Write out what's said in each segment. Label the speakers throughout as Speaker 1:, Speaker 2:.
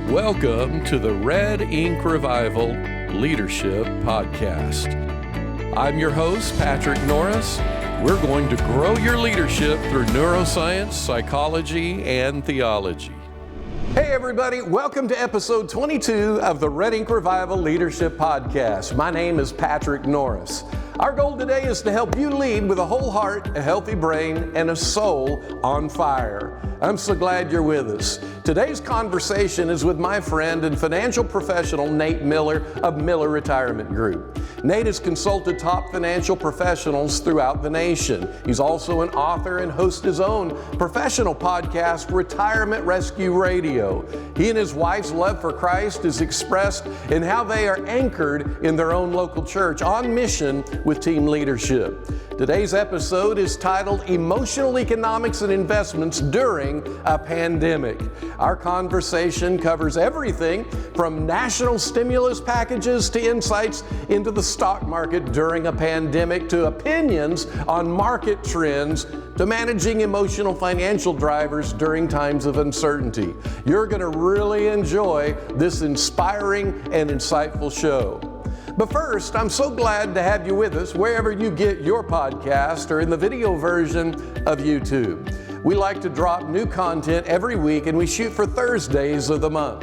Speaker 1: Welcome to the Red Ink Revival Leadership Podcast. I'm your host, Patrick Norris. We're going to grow your leadership through neuroscience, psychology, and theology. Hey everybody, welcome to episode 22 of the Red Ink Revival Leadership Podcast. My name is Patrick Norris. Our goal today is to help you lead with a whole heart, a healthy brain, and a soul on fire. I'm so glad you're with us. Today's conversation is with my friend and financial professional, Nate Miller of Miller Retirement Group. Nate has consulted top financial professionals throughout the nation. He's also an author and hosts his own professional podcast, Retirement Rescue Radio. He and his wife's love for Christ is expressed in how they are anchored in their own local church on mission with team leadership. Today's episode is titled Emotional Economics and Investments During a Pandemic. Our conversation covers everything from national stimulus packages to insights into the stock market during a pandemic to opinions on market trends to managing emotional financial drivers during times of uncertainty. You're going to really enjoy this inspiring and insightful show. But first, I'm so glad to have you with us wherever you get your podcast or in the video version of YouTube. We like to drop new content every week and we shoot for Thursdays of the month.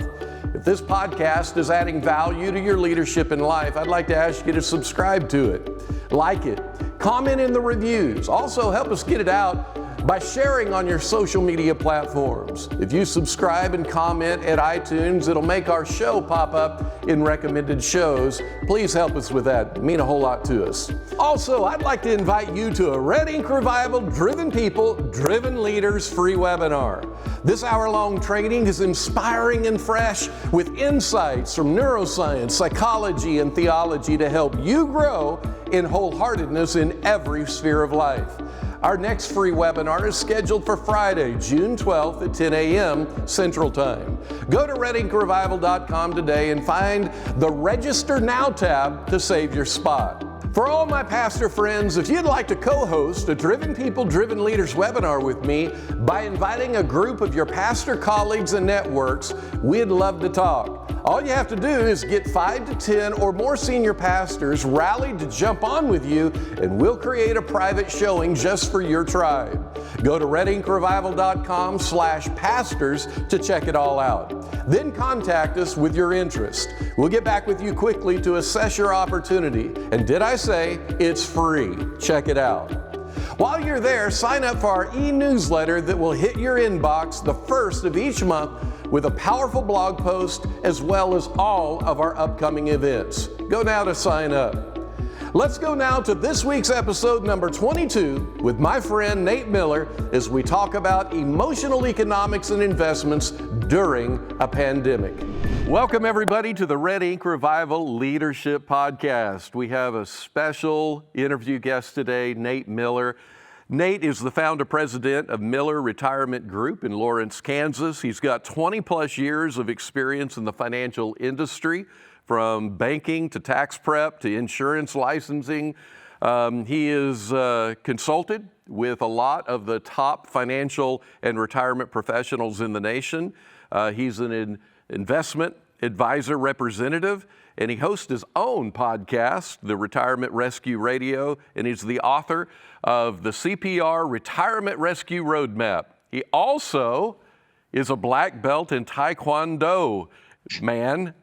Speaker 1: If this podcast is adding value to your leadership in life, I'd like to ask you to subscribe to it, like it, comment in the reviews. Also help us get it out by sharing on your social media platforms. If you subscribe and comment at iTunes, it'll make our show pop up in recommended shows. Please help us with that. It'd mean a whole lot to us. Also, I'd like to invite you to a Red Ink Revival Driven People, Driven Leaders free webinar. This hour-long training is inspiring and fresh with insights from neuroscience, psychology, and theology to help you grow in wholeheartedness in every sphere of life. Our next free webinar is scheduled for Friday, June 12th at 10 a.m. Central Time. Go to redinkrevival.com today and find the Register Now tab to save your spot. For all my pastor friends, if you'd like to co-host a Driven People, Driven Leaders webinar with me by inviting a group of your pastor colleagues and networks, we'd love to talk. All you have to do is get 5 to 10 or more senior pastors rallied to jump on with you, and we'll create a private showing just for your tribe. Go to redinkrevival.com/pastors to check it all out. Then contact us with your interest. We'll get back with you quickly to assess your opportunity. And did I say it's free? Check it out. While you're there, sign up for our e-newsletter that will hit your inbox the first of each month with a powerful blog post as well as all of our upcoming events. Go now to sign up. Let's go now to this week's episode number 22 with my friend Nate Miller as we talk about emotional economics and investments during a pandemic. Welcome everybody to the Red Ink Revival Leadership Podcast. We have a special interview guest today, Nate Miller. Nate is the founder-president of Miller Retirement Group in Lawrence, Kansas. He's got 20 plus years of experience in the financial industry, from banking to tax prep to insurance licensing. He is consulted with a lot of the top financial and retirement professionals in the nation. He's an investment advisor representative, and he hosts his own podcast, the Retirement Rescue Radio, and he's the author of the CPR Retirement Rescue Roadmap. He also is a black belt in Taekwondo, man,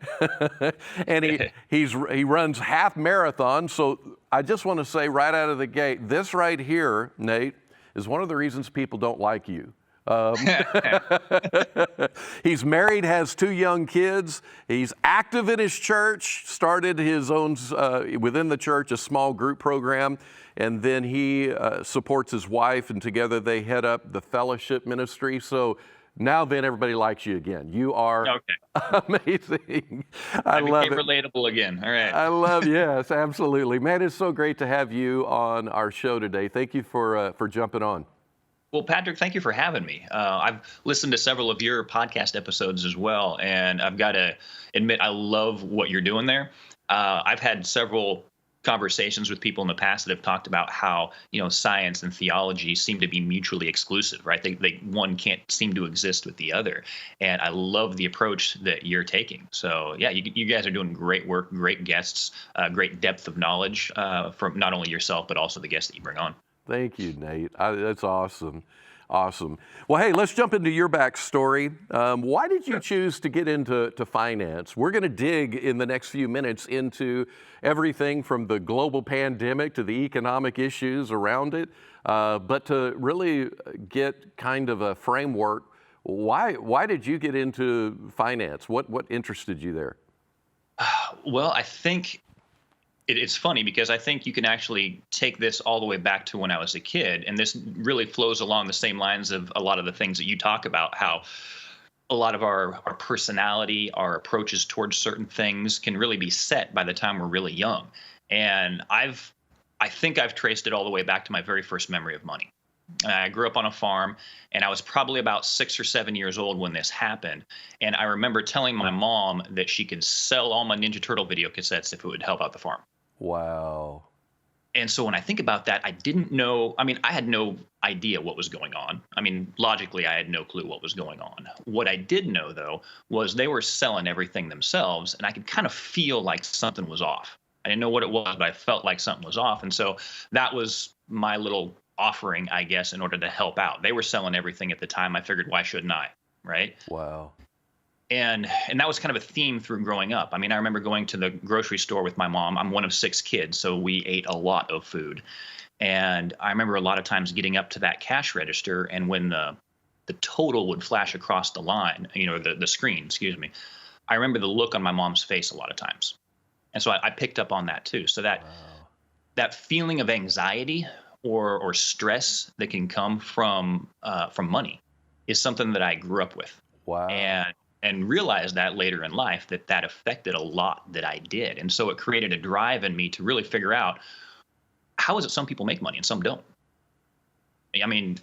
Speaker 1: and he runs half marathons. So I just want to say right out of the gate, this right here, Nate, is one of the reasons people don't like you. He's married, has 2 young kids. He's active in his church, started his own, within the church, a small group program. And then he supports his wife, and together they head up the fellowship ministry. So now then everybody likes you again. You are amazing. I love it.
Speaker 2: Became relatable again. All right.
Speaker 1: I love, yes, absolutely. Man, it's so great to have you on our show today. Thank you for jumping on.
Speaker 2: Well, Patrick, thank you for having me. I've listened to several of your podcast episodes as well, and I've got to admit I love what you're doing there. I've had several conversations with people in the past that have talked about how, science and theology seem to be mutually exclusive, right? They one can't seem to exist with the other. And I love the approach that you're taking. So yeah, you guys are doing great work, great guests, great depth of knowledge from not only yourself, but also the guests that you bring on.
Speaker 1: Thank you, Nate. That's awesome. Awesome. Well, hey, let's jump into your backstory. Why did you choose to get into finance? We're going to dig in the next few minutes into everything from the global pandemic to the economic issues around it. But to really get kind of a framework, why did you get into finance? What interested you there?
Speaker 2: Well, I think it's funny because I think you can actually take this all the way back to when I was a kid. And this really flows along the same lines of a lot of the things that you talk about, how a lot of our personality, our approaches towards certain things can really be set by the time we're really young. And I think I've traced it all the way back to my very first memory of money. I grew up on a farm, and I was probably about 6 or 7 years old when this happened. And I remember telling my mom that she could sell all my Ninja Turtle video cassettes if it would help out the farm.
Speaker 1: Wow.
Speaker 2: And so when I think about that, I didn't know, I had no idea what was going on. Logically, I had no clue what was going on. What I did know, though, was they were selling everything themselves, and I could kind of feel like something was off. I didn't know what it was, but I felt like something was off. And so that was my little offering, I guess, in order to help out. They were selling everything at the time. I figured, why shouldn't I? Right?
Speaker 1: Wow.
Speaker 2: And that was kind of a theme through growing up. I remember going to the grocery store with my mom. I'm one of 6 kids, so we ate a lot of food. And I remember a lot of times getting up to that cash register, and when the total would flash across the line, the screen, excuse me, I remember the look on my mom's face a lot of times. And so I picked up on that too. So that feeling of anxiety or stress that can come from money is something that I grew up with.
Speaker 1: Wow.
Speaker 2: And realized that later in life that affected a lot that I did. And so it created a drive in me to really figure out, how is it some people make money and some don't?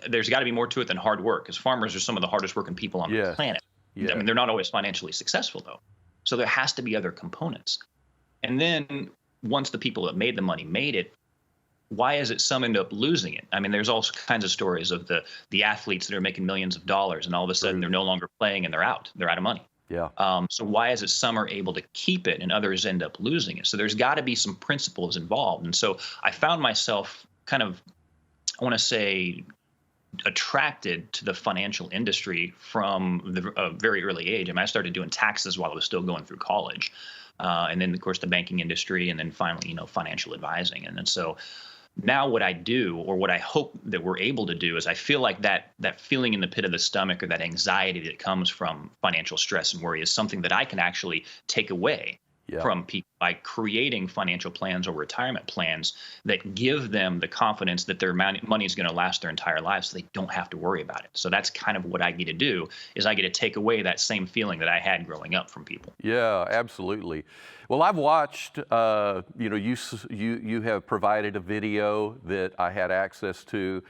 Speaker 2: There's got to be more to it than hard work, because farmers are some of the hardest working people on the planet.
Speaker 1: Yeah.
Speaker 2: They're not always financially successful, though. So there has to be other components. And then once the people that made the money made it, why is it some end up losing it? There's all kinds of stories of the athletes that are making millions of dollars, and all of a sudden they're no longer playing and they're out of money.
Speaker 1: Yeah.
Speaker 2: So why is it some are able to keep it and others end up losing it? So there's got to be some principles involved. And so I found myself kind of, I want to say, attracted to the financial industry from a very early age. I started doing taxes while I was still going through college. And then, of course, the banking industry, and then finally, financial advising. And then so now what I do, or what I hope that we're able to do, is I feel like that feeling in the pit of the stomach, or that anxiety that comes from financial stress and worry, is something that I can actually take away from people by creating financial plans or retirement plans that give them the confidence that their money is going to last their entire lives, so they don't have to worry about it. So that's kind of what I get to do, is I get to take away that same feeling that I had growing up from people.
Speaker 1: Yeah, absolutely. Well, I've watched, you have provided a video that I had access to,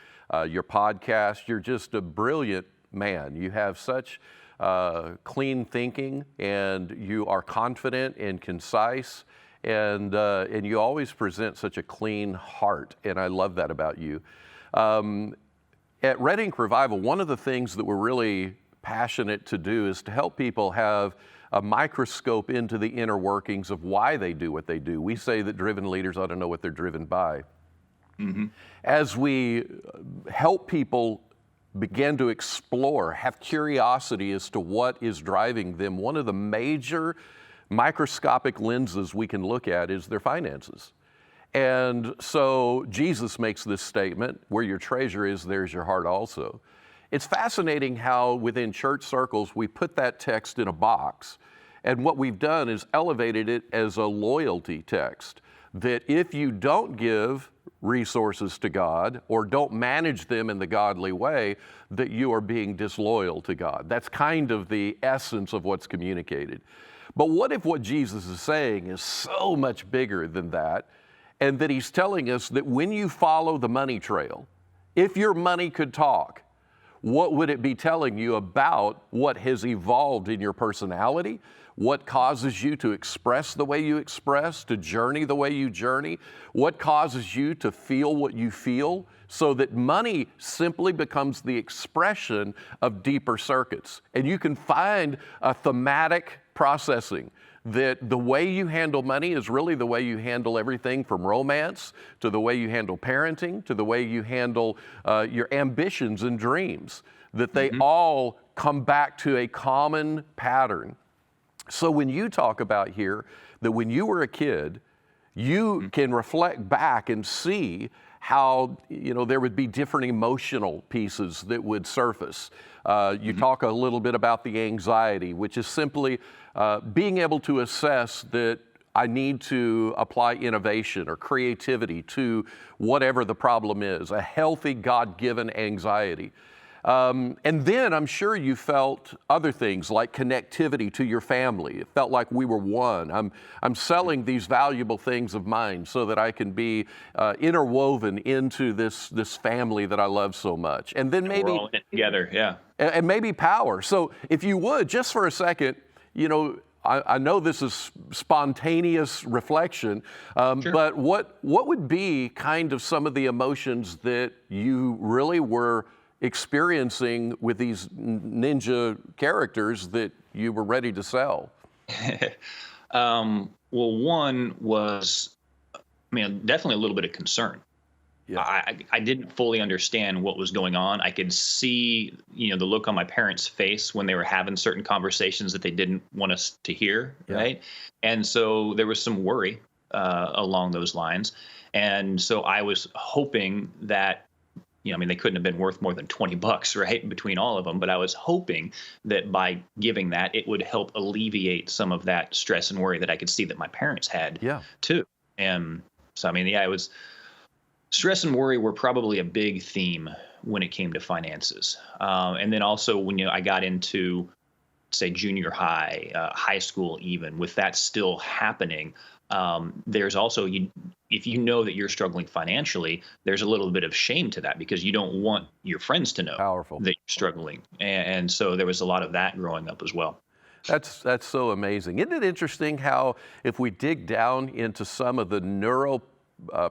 Speaker 1: your podcast. You're just a brilliant man. You have such clean thinking, and you are confident and concise, and you always present such a clean heart, and I love that about you. At Red Ink Revival, one of the things that we're really passionate to do is to help people have a microscope into the inner workings of why they do what they do. We say that driven leaders ought to know what they're driven by. Mm-hmm. As we help people begin to explore, have curiosity as to what is driving them, one of the major microscopic lenses we can look at is their finances. And so Jesus makes this statement, where your treasure is, there's your heart also. It's fascinating how within church circles we put that text in a box, and what we've done is elevated it as a loyalty text, that if you don't give resources to God or don't manage them in the godly way, that you are being disloyal to God. That's kind of the essence of what's communicated. But what if what Jesus is saying is so much bigger than that, and that he's telling us that when you follow the money trail, if your money could talk, what would it be telling you about what has evolved in your personality? What causes you to express the way you express, to journey the way you journey? What causes you to feel what you feel? So that money simply becomes the expression of deeper circuits. And you can find a thematic processing that the way you handle money is really the way you handle everything from romance to the way you handle parenting to the way you handle your ambitions and dreams, that they all come back to a common pattern. So when you talk about here that when you were a kid, you can reflect back and see how, there would be different emotional pieces that would surface. You talk a little bit about the anxiety, which is simply being able to assess that I need to apply innovation or creativity to whatever the problem is, a healthy God-given anxiety. And then I'm sure you felt other things like connectivity to your family. It felt like we were one. I'm selling these valuable things of mine so that I can be interwoven into this family that I love so much. And then maybe
Speaker 2: we're all in it together, yeah.
Speaker 1: And maybe power. So if you would, just for a second, I know this is spontaneous reflection,
Speaker 2: Sure.
Speaker 1: but what would be kind of some of the emotions that you really were experiencing with these ninja characters that you were ready to sell?
Speaker 2: Well, one was, definitely a little bit of concern.
Speaker 1: Yeah.
Speaker 2: I didn't fully understand what was going on. I could see, the look on my parents' face when they were having certain conversations that they didn't want us to hear, right? And so there was some worry along those lines. And so I was hoping that, they couldn't have been worth more than $20, right, between all of them. But I was hoping that by giving that, it would help alleviate some of that stress and worry that I could see that my parents had too. And so, it was stress and worry were probably a big theme when it came to finances. And then also when I got into, say, junior high, high school, even with that still happening, there's also, if you know that you're struggling financially, there's a little bit of shame to that because you don't want your friends to know that you're struggling. And so there was a lot of that growing up as well.
Speaker 1: That's so amazing. Isn't it interesting how if we dig down into some of the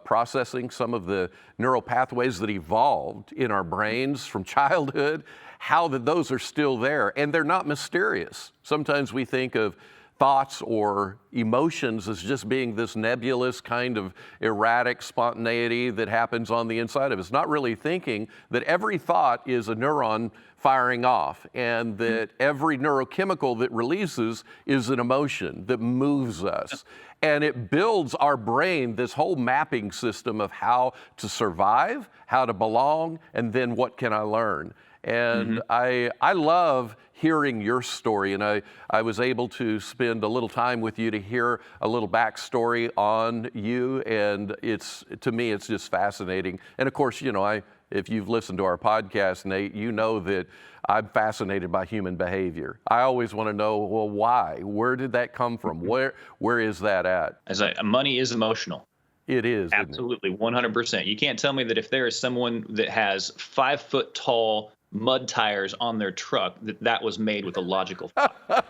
Speaker 1: processing, some of the neural pathways that evolved in our brains from childhood, how those are still there and they're not mysterious. Sometimes we think of thoughts or emotions as just being this nebulous kind of erratic spontaneity that happens on the inside of us, not really thinking that every thought is a neuron firing off and that every neurochemical that releases is an emotion that moves us. And it builds our brain this whole mapping system of how to survive, how to belong, and then what can I learn. And I love hearing your story, and I was able to spend a little time with you to hear a little backstory on you, and to me it's just fascinating. And of course, if you've listened to our podcast, Nate, you know that I'm fascinated by human behavior. I always want to know, well, why? Where did that come from? Where is that at?
Speaker 2: Money is emotional.
Speaker 1: It is.
Speaker 2: Absolutely, 100%. You can't tell me that if there is someone that has 5 foot tall mud tires on their truck, that was made with a logical thought.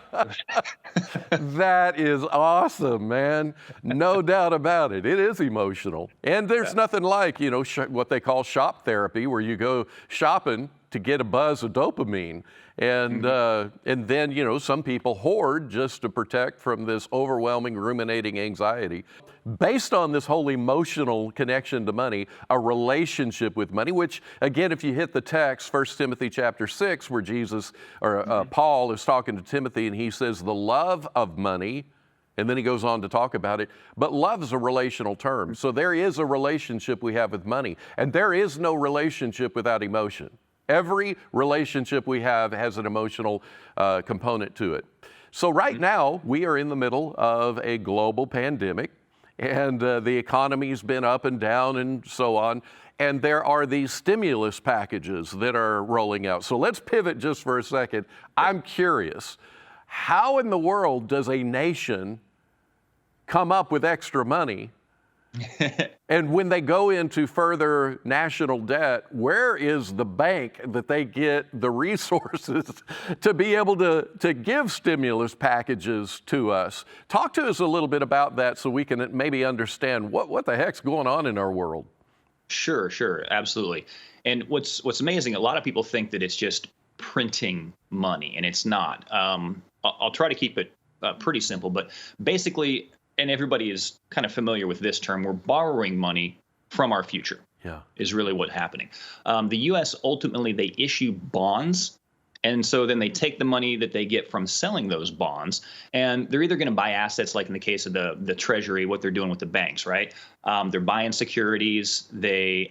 Speaker 1: That is awesome, man. No doubt about it. It is emotional. And there's nothing like, what they call shop therapy, where you go shopping to get a buzz of dopamine. And then, some people hoard just to protect from this overwhelming, ruminating anxiety. Based on this whole emotional connection to money, a relationship with money, which, again, if you hit the text, 1 Timothy chapter 6, where Paul is talking to Timothy, and he says, the love of money, and then he goes on to talk about it, but love is a relational term. So there is a relationship we have with money, and there is no relationship without emotion. Every relationship we have has an emotional component to it. So right now, we are in the middle of a global pandemic, and the economy's been up and down and so on, and there are these stimulus packages that are rolling out. So let's pivot just for a second. I'm curious, how in the world does a nation come up with extra money And when they go into further national debt, where is the bank that they get the resources to be able to give stimulus packages to us? Talk to us a little bit about that so we can maybe understand what the heck's going on in our world.
Speaker 2: Sure, absolutely. And what's amazing, a lot of people think that it's just printing money, and it's not. I'll try to keep it pretty simple, but basically, and everybody is kind of familiar with this term, we're borrowing money from our future.
Speaker 1: Yeah,
Speaker 2: is really what's happening. The U.S. ultimately, they issue bonds. And so then they take the money that they get from selling those bonds, and they're either going to buy assets, like in the case of the Treasury, what they're doing with the banks, right? They're buying securities. They're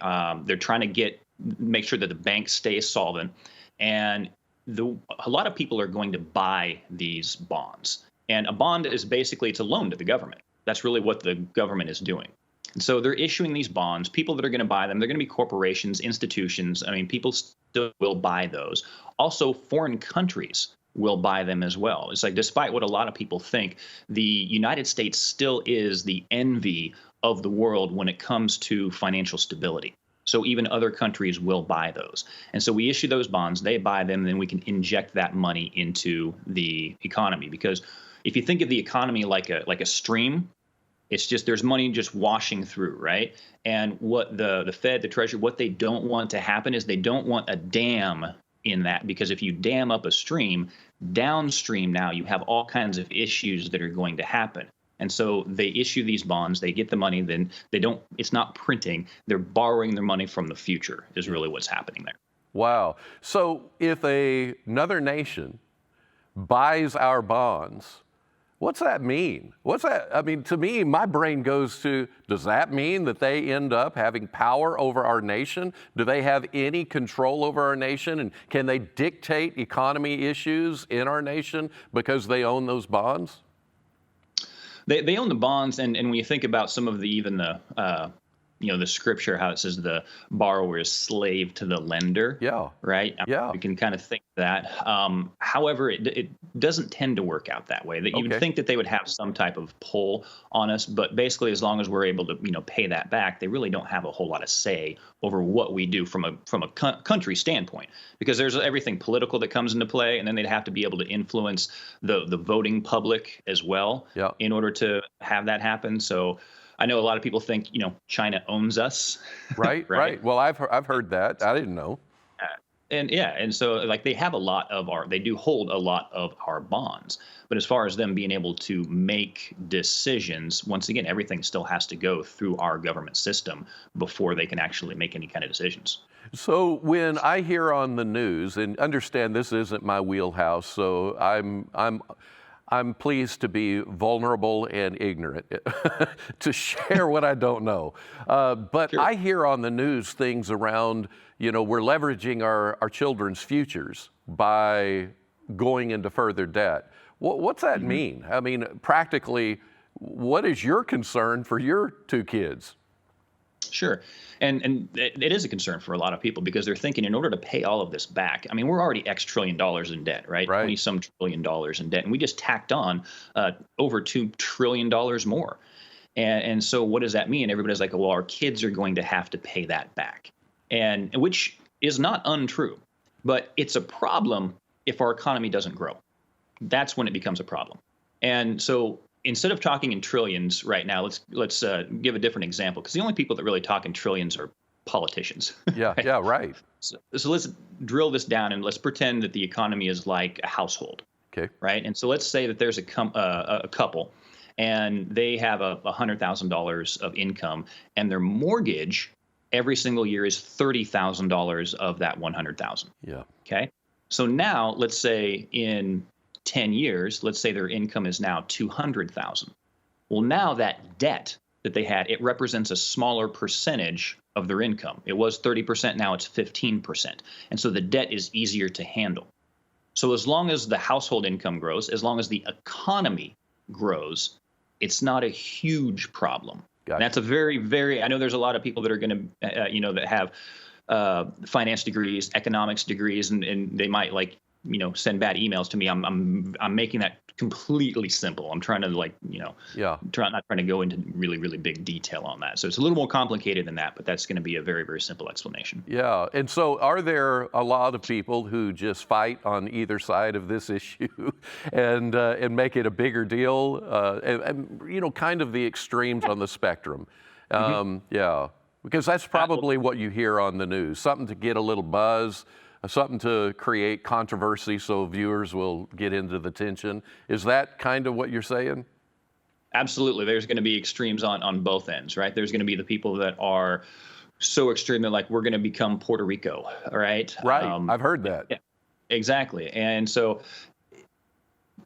Speaker 2: trying to make sure that the banks stay solvent. And a lot of people are going to buy these bonds. And a bond is basically, it's a loan to the government. That's really what the government is doing. And so they're issuing these bonds. People that are going to buy them, they're going to be corporations, institutions. I mean, people still will buy those. Also, foreign countries will buy them as well. It's like, despite what a lot of people think, the United States still is the envy of the world when it comes to financial stability. So even other countries will buy those. And so we issue those bonds, they buy them, and then we can inject that money into the economy. Because if you think of the economy like a stream, it's just, there's money just washing through, right? And what the Fed, the Treasury, what they don't want to happen is they don't want a dam in that, because if you dam up a stream, downstream now you have all kinds of issues that are going to happen. And so they issue these bonds, they get the money, then it's not printing, they're borrowing their money from the future is really what's happening there.
Speaker 1: Wow. So if another nation buys our bonds, what's that mean? I mean, to me, my brain goes to, does that mean that they end up having power over our nation? Do they have any control over our nation? And can they dictate economy issues in our nation because they own those bonds?
Speaker 2: They own the bonds, and when you think about some of the the scripture, how it says the borrower is slave to the lender.
Speaker 1: Yeah.
Speaker 2: Right.
Speaker 1: Yeah.
Speaker 2: You can kind of think that. However, it doesn't tend to work out that way. That you would think that they would have some type of pull on us, but basically, as long as we're able to pay that back, they really don't have a whole lot of say over what we do from a country standpoint, because there's everything political that comes into play, and then they'd have to be able to influence the voting public as well in order to have that happen. So I know a lot of people think, China owns us.
Speaker 1: Right. Well, I've heard that. I didn't know.
Speaker 2: And so like they do hold a lot of our bonds. But as far as them being able to make decisions, once again, everything still has to go through our government system before they can actually make any kind of decisions.
Speaker 1: So when I hear on the news, and understand this isn't my wheelhouse, so I'm pleased to be vulnerable and ignorant to share what I don't know. But sure. I hear on the news things around, we're leveraging our children's futures by going into further debt. What's that mean? I mean, practically, what is your concern for your two kids?
Speaker 2: Sure. And it is a concern for a lot of people, because they're thinking, in order to pay all of this back, I mean, we're already X trillion dollars in debt, right? 20-some trillion dollars in debt. And we just tacked on over $2 trillion more. And so what does that mean? Everybody's like, well, our kids are going to have to pay that back. And which is not untrue, but it's a problem if our economy doesn't grow. That's when it becomes a problem. And so instead of talking in trillions right now, let's give a different example, because the only people that really talk in trillions are politicians.
Speaker 1: Right.
Speaker 2: So let's drill this down, and let's pretend that the economy is like a household.
Speaker 1: Okay.
Speaker 2: Right. And so let's say that there's a couple, and they have $100,000 of income, and their mortgage every single year is $30,000 of that $100,000.
Speaker 1: Yeah.
Speaker 2: Okay. So now let's say in 10 years, let's say their income is now $200,000. Well, now that debt that they had, it represents a smaller percentage of their income. It was 30%, now it's 15%. And so the debt is easier to handle. So as long as the household income grows, as long as the economy grows, it's not a huge problem.
Speaker 1: Gotcha.
Speaker 2: And that's a very, very, I know there's a lot of people that are going to, that have finance degrees, economics degrees, and they might send bad emails to me. I'm making that completely simple. I'm trying to not trying to go into really, really big detail on that. So it's a little more complicated than that, but that's going to be a very, very simple explanation.
Speaker 1: Yeah. And so are there a lot of people who just fight on either side of this issue and make it a bigger deal? And kind of the extremes on the spectrum. Yeah. Because that's probably what you hear on the news, something to get a little buzz, something to create controversy so viewers will get into the tension. Is that kind of what you're saying?
Speaker 2: Absolutely. There's going to be extremes on both ends, right? There's going to be the people that are so extreme that like, we're going to become Puerto Rico, right?
Speaker 1: Right. I've heard that.
Speaker 2: Yeah, exactly. And so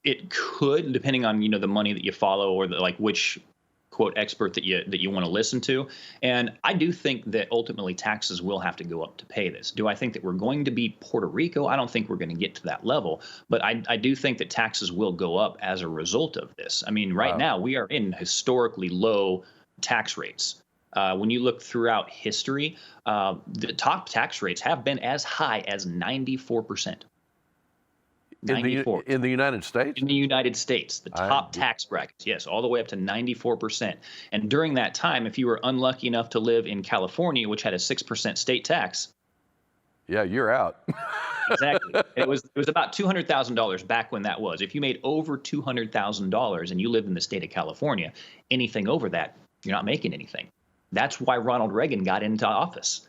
Speaker 2: it could, depending on, the money that you follow or which quote expert that you want to listen to. And I do think that ultimately taxes will have to go up to pay this. Do I think that we're going to be Puerto Rico? I don't think we're going to get to that level, but I do think that taxes will go up as a result of this. I mean, right now we are in historically low tax rates. When you look throughout history, the top tax rates have been as high as 94%.
Speaker 1: In the United States?
Speaker 2: In the United States, the top tax brackets, yes, all the way up to 94%. And during that time, if you were unlucky enough to live in California, which had a 6% state tax,
Speaker 1: yeah, you're out.
Speaker 2: Exactly. It was about $200,000 back when that was. If you made over $200,000 and you lived in the state of California, anything over that, you're not making anything. That's why Ronald Reagan got into office.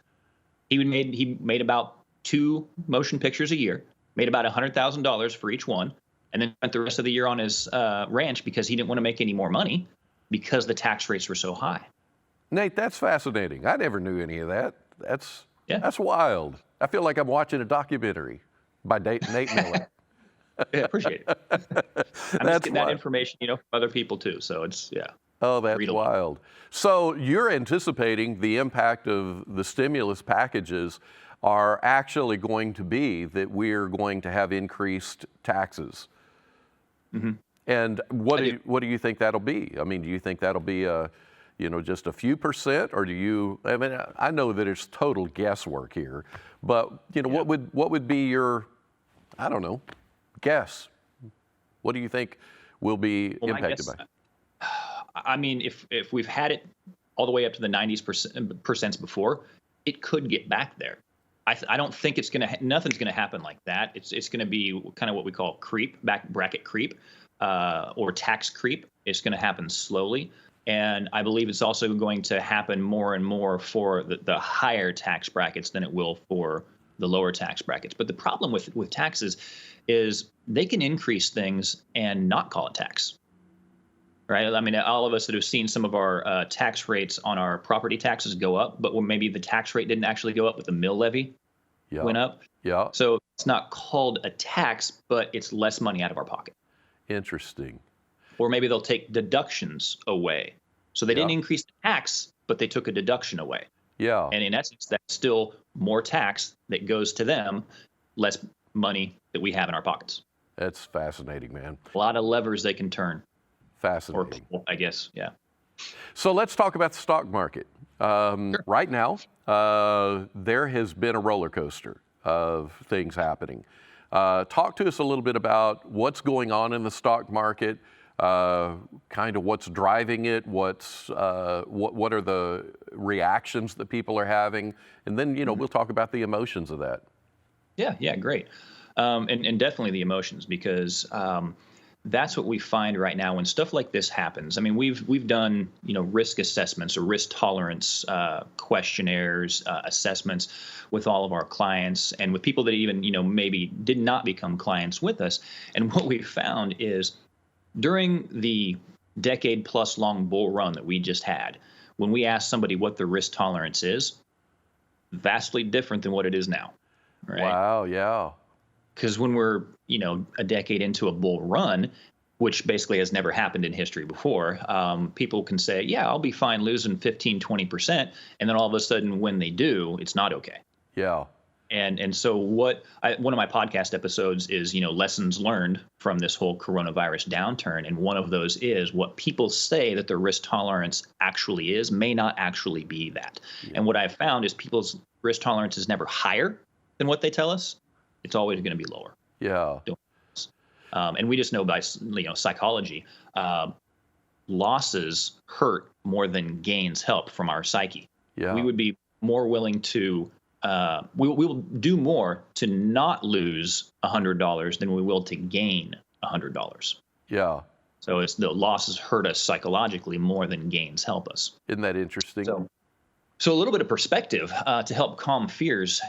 Speaker 2: He made about 2 motion pictures a year. Made about $100,000 for each one, and then spent the rest of the year on his ranch because he didn't want to make any more money because the tax rates were so high.
Speaker 1: Nate, that's fascinating. I never knew any of that. That's wild. I feel like I'm watching a documentary by Nate Miller.
Speaker 2: Yeah, appreciate it. I'm just getting that information, from other people too. So it's
Speaker 1: Oh, that's wild. So you're anticipating the impact of the stimulus packages are actually going to be that we're going to have increased taxes. And what do you think that'll be? I mean, do you think that'll be just a few percent, or I know that it's total guesswork here, but what would be your, I don't know, guess? What do you think will be impacted by?
Speaker 2: I mean, if we've had it all the way up to the 90% before, it could get back there. I don't think it's nothing's going to happen like that. It's going to be kind of what we call bracket creep, or tax creep. It's going to happen slowly. And I believe it's also going to happen more and more for the higher tax brackets than it will for the lower tax brackets. But the problem with taxes is they can increase things and not call it tax. Right. I mean, all of us that have seen some of our tax rates on our property taxes go up, but when maybe the tax rate didn't actually go up, but the mill levy went up.
Speaker 1: Yeah.
Speaker 2: So it's not called a tax, but it's less money out of our pocket.
Speaker 1: Interesting.
Speaker 2: Or maybe they'll take deductions away. So they didn't increase the tax, but they took a deduction away.
Speaker 1: Yeah.
Speaker 2: And in essence, that's still more tax that goes to them, less money that we have in our pockets.
Speaker 1: That's fascinating, man.
Speaker 2: A lot of levers they can turn.
Speaker 1: Fascinating.
Speaker 2: Or, I guess, yeah.
Speaker 1: So let's talk about the stock market.
Speaker 2: Sure.
Speaker 1: Right now, there has been a roller coaster of things happening. Talk to us a little bit about what's going on in the stock market, kind of what's driving it, what are the reactions that people are having, and then we'll talk about the emotions of that.
Speaker 2: Yeah, great. And definitely the emotions, because that's what we find right now when stuff like this happens. I mean, we've done risk assessments or risk tolerance questionnaires, assessments with all of our clients and with people that even maybe did not become clients with us. And what we found is during the decade plus long bull run that we just had, when we asked somebody what the risk tolerance is, vastly different than what it is now. Right?
Speaker 1: Wow, yeah.
Speaker 2: Because when we're, a decade into a bull run, which basically has never happened in history before, people can say, yeah, I'll be fine losing 15, 20%. And then all of a sudden when they do, it's not okay.
Speaker 1: Yeah.
Speaker 2: And so one of my podcast episodes is, lessons learned from this whole coronavirus downturn. And one of those is what people say that their risk tolerance actually is may not actually be that. Yeah. And what I've found is people's risk tolerance is never higher than what they tell us. It's always going to be lower.
Speaker 1: Yeah.
Speaker 2: And we just know by psychology, losses hurt more than gains help from our psyche.
Speaker 1: Yeah.
Speaker 2: We would be more willing to we will do more to not lose $100 than we will to gain $100.
Speaker 1: Yeah.
Speaker 2: So it's the losses hurt us psychologically more than gains help us.
Speaker 1: Isn't that interesting?
Speaker 2: So a little bit of perspective to help calm fears.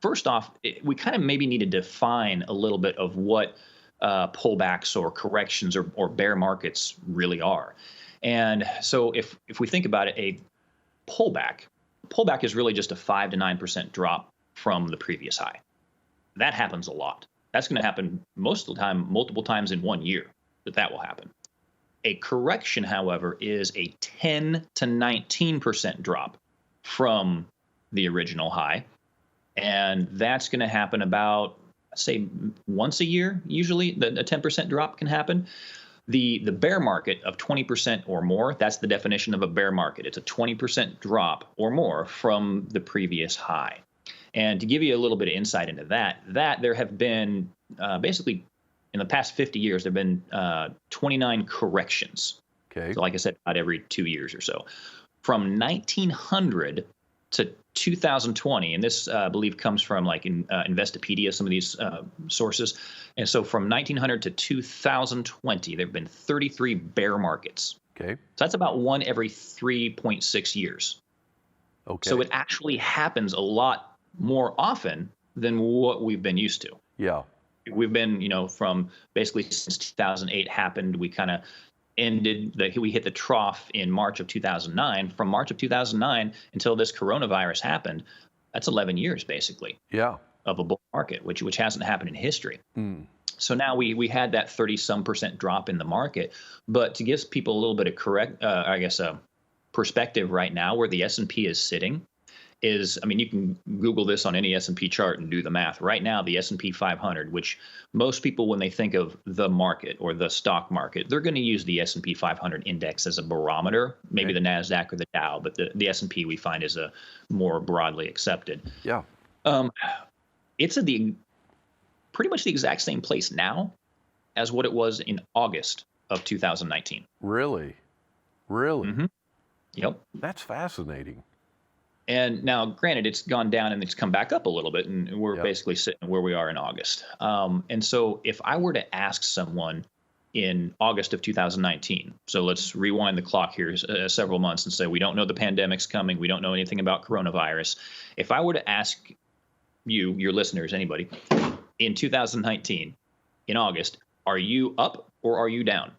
Speaker 2: First off, we kind of maybe need to define a little bit of what pullbacks or corrections or bear markets really are. And so if we think about it, a pullback is really just a 5 to 9% drop from the previous high. That happens a lot. That's going to happen most of the time, multiple times in 1 year that will happen. A correction, however, is a 10 to 19% drop from the original high. And that's going to happen about, say, once a year, usually. A 10% drop can happen. The bear market of 20% or more, that's the definition of a bear market. It's a 20% drop or more from the previous high. And to give you a little bit of insight into that there have been basically in the past 50 years, there have been 29 corrections.
Speaker 1: Okay.
Speaker 2: So like I said, about every 2 years or so. From 1900 to 2020, and this, I believe, comes from like Investopedia, some of these sources. And so from 1900 to 2020, there have been 33 bear markets.
Speaker 1: Okay.
Speaker 2: So that's about one every 3.6 years.
Speaker 1: Okay.
Speaker 2: So it actually happens a lot more often than what we've been used to.
Speaker 1: Yeah.
Speaker 2: We've been, from basically since 2008 happened, we kind of we hit the trough in March of 2009. From March of 2009 until this coronavirus happened, that's 11 years basically.
Speaker 1: Yeah.
Speaker 2: Of a bull market, which hasn't happened in history. So now we had that 30-some% drop in the market. But to give people a little bit of perspective right now, where the S&P is sitting is, you can Google this on any S&P chart and do the math. Right now, the S&P 500, which most people, when they think of the market or the stock market, they're going to use the S&P 500 index as a barometer, maybe the NASDAQ or the Dow, but the S&P we find is a more broadly accepted.
Speaker 1: Yeah.
Speaker 2: It's at pretty much the exact same place now as what it was in August of 2019.
Speaker 1: Really?
Speaker 2: Mm-hmm. Yep.
Speaker 1: That's fascinating.
Speaker 2: And now, granted, it's gone down and it's come back up a little bit, and we're basically sitting where we are in August. And so if I were to ask someone in August of 2019, so let's rewind the clock here several months and say we don't know the pandemic's coming, we don't know anything about coronavirus. If I were to ask you, your listeners, anybody, in 2019, in August, are you up or are you down?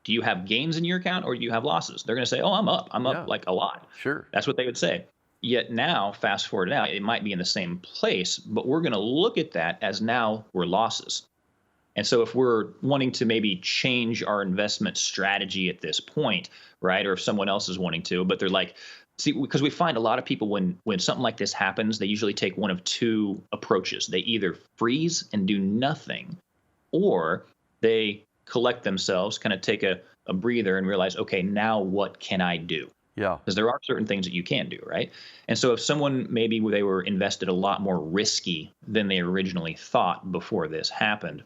Speaker 2: Do you have gains in your account or do you have losses? They're going to say, oh, I'm up. I'm up like a lot.
Speaker 1: Sure.
Speaker 2: That's what they would say. Yet now, fast forward now, it might be in the same place, but we're going to look at that as now we're losses. And so if we're wanting to maybe change our investment strategy at this point, right, or if someone else is wanting to, but they're like, see, because we find a lot of people when something like this happens, they usually take one of two approaches. They either freeze and do nothing, or they collect themselves, kind of take a breather and realize, okay, now what can I do?
Speaker 1: Yeah.
Speaker 2: Because there are certain things that you can do, right? And so if someone, maybe they were invested a lot more risky than they originally thought before this happened,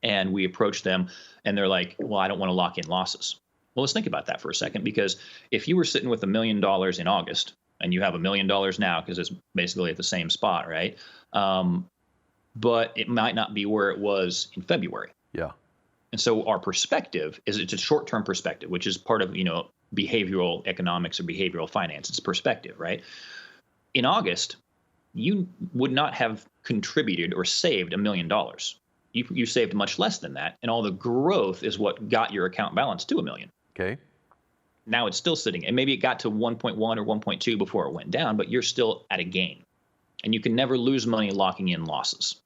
Speaker 2: and we approach them and they're like, well, I don't want to lock in losses. Well, let's think about that for a second, because if you were sitting with $1 million in August and you have $1 million now, because it's basically at the same spot, right? But it might not be where it was in February.
Speaker 1: Yeah.
Speaker 2: And so our perspective is, it's a short-term perspective, which is part of, behavioral economics or behavioral finance. It's perspective, right? In August, you would not have contributed or saved $1 million. You saved much less than that, and all the growth is what got your account balance to $1 million.
Speaker 1: Okay.
Speaker 2: Now it's still sitting, and maybe it got to 1.1 or 1.2 before it went down, but you're still at a gain. And you can never lose money locking in losses.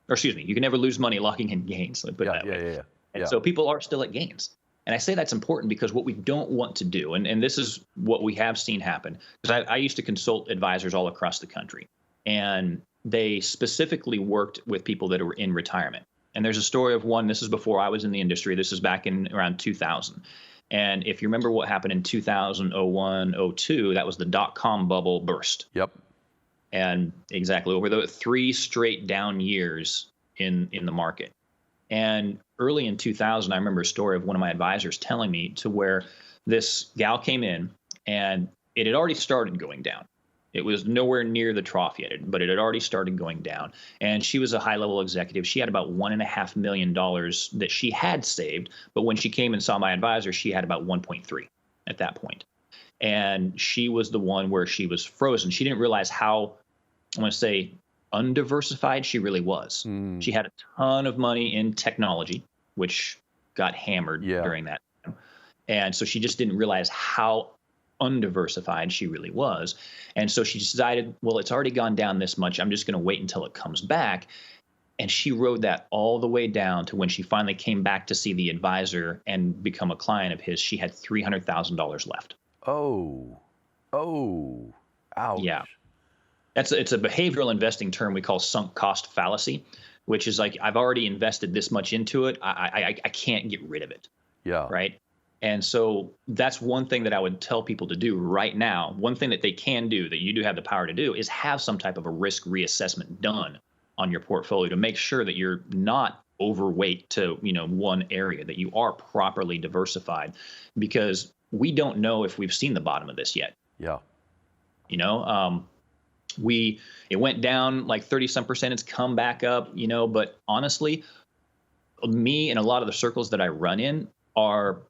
Speaker 2: Or excuse me, you can never lose money locking in gains. Let me put it that way. And so people are still at gains. And I say that's important because what we don't want to do, and this is what we have seen happen, because I used to consult advisors all across the country, and they specifically worked with people that were in retirement. And there's a story of one, this is before I was in the industry, this is back in around 2000. And if you remember what happened in 2000, 01, 02, that was the dot-com bubble burst.
Speaker 1: Yep.
Speaker 2: And exactly over the 3 straight down years, in the market. And early in 2000, I remember a story of one of my advisors telling me to where this gal came in and it had already started going down. It was nowhere near the trough yet, but it had already started going down. And she was a high-level executive. She had about $1.5 million that she had saved. But when she came and saw my advisor, she had about 1.3 at that point. And she was the one where she was frozen. She didn't realize how, I want to say, undiversified she really was. She had a ton of money in technology, which got hammered during that time. And so she just didn't realize how undiversified she really was. And so she decided, well, it's already gone down this much. I'm just going to wait until it comes back. And she rode that all the way down to when she finally came back to see the advisor and become a client of his. She had $300,000 left.
Speaker 1: Oh, ouch.
Speaker 2: Yeah. It's a behavioral investing term we call sunk cost fallacy, which is like, I've already invested this much into it. I can't get rid of it.
Speaker 1: Yeah.
Speaker 2: Right. And so that's one thing that I would tell people to do right now. One thing that they can do, that you do have the power to do, is have some type of a risk reassessment done on your portfolio to make sure that you're not overweight to, one area, that you are properly diversified, because we don't know if we've seen the bottom of this yet.
Speaker 1: Yeah.
Speaker 2: It went down like 30-some%. It's come back up, but honestly, me and a lot of the circles that I run in are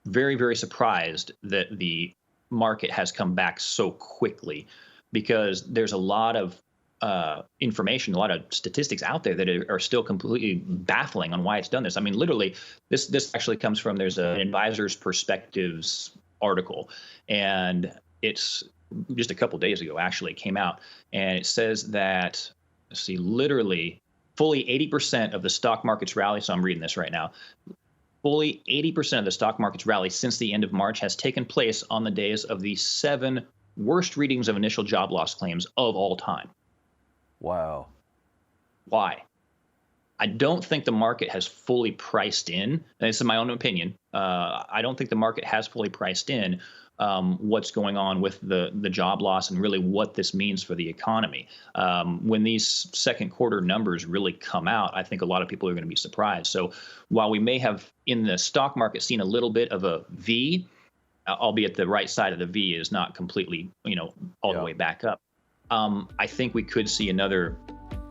Speaker 2: very, very surprised that the market has come back so quickly, because there's a lot of information, a lot of statistics out there that are still completely baffling on why it's done this. I mean, literally, this actually comes from, there's an Advisor's Perspectives article, and it's just a couple days ago actually it came out, and it says that, literally fully 80% of the stock market's rally, so I'm reading this right now, fully 80% of the stock market's rally since the end of March has taken place on the days of the 7 worst readings of initial job loss claims of all time.
Speaker 1: Wow.
Speaker 2: Why? I don't think the market has fully priced in, and this is my own opinion, I don't think the market has fully priced in what's going on with the job loss and really what this means for the economy. When these second quarter numbers really come out, I think a lot of people are going to be surprised. So while we may have in the stock market seen a little bit of a V, albeit the right side of the V is not completely, all the way back up, I think we could see another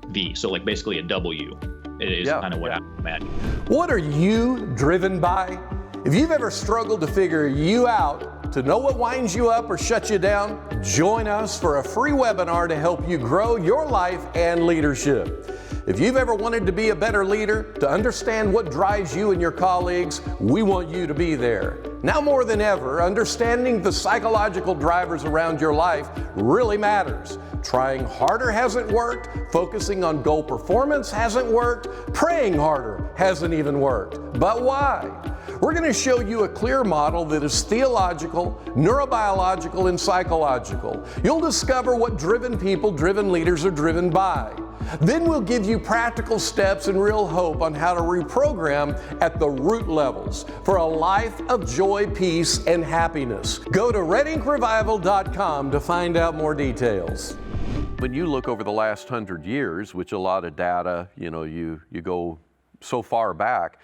Speaker 2: V. So like basically a W. It is kind of what I'm imagining.
Speaker 1: What are you driven by? If you've ever struggled to figure you out, to know what winds you up or shuts you down, join us for a free webinar to help you grow your life and leadership. If you've ever wanted to be a better leader, to understand what drives you and your colleagues, we want you to be there. Now more than ever, understanding the psychological drivers around your life really matters. Trying harder hasn't worked, focusing on goal performance hasn't worked, praying harder hasn't even worked. But why? We're going to show you a clear model that is theological, neurobiological, and psychological. You'll discover what driven people, driven leaders are driven by. Then we'll give you practical steps and real hope on how to reprogram at the root levels for a life of joy, peace, and happiness. Go to redinkrevival.com to find out more details. When you look over the last 100 years, which a lot of data, you go so far back,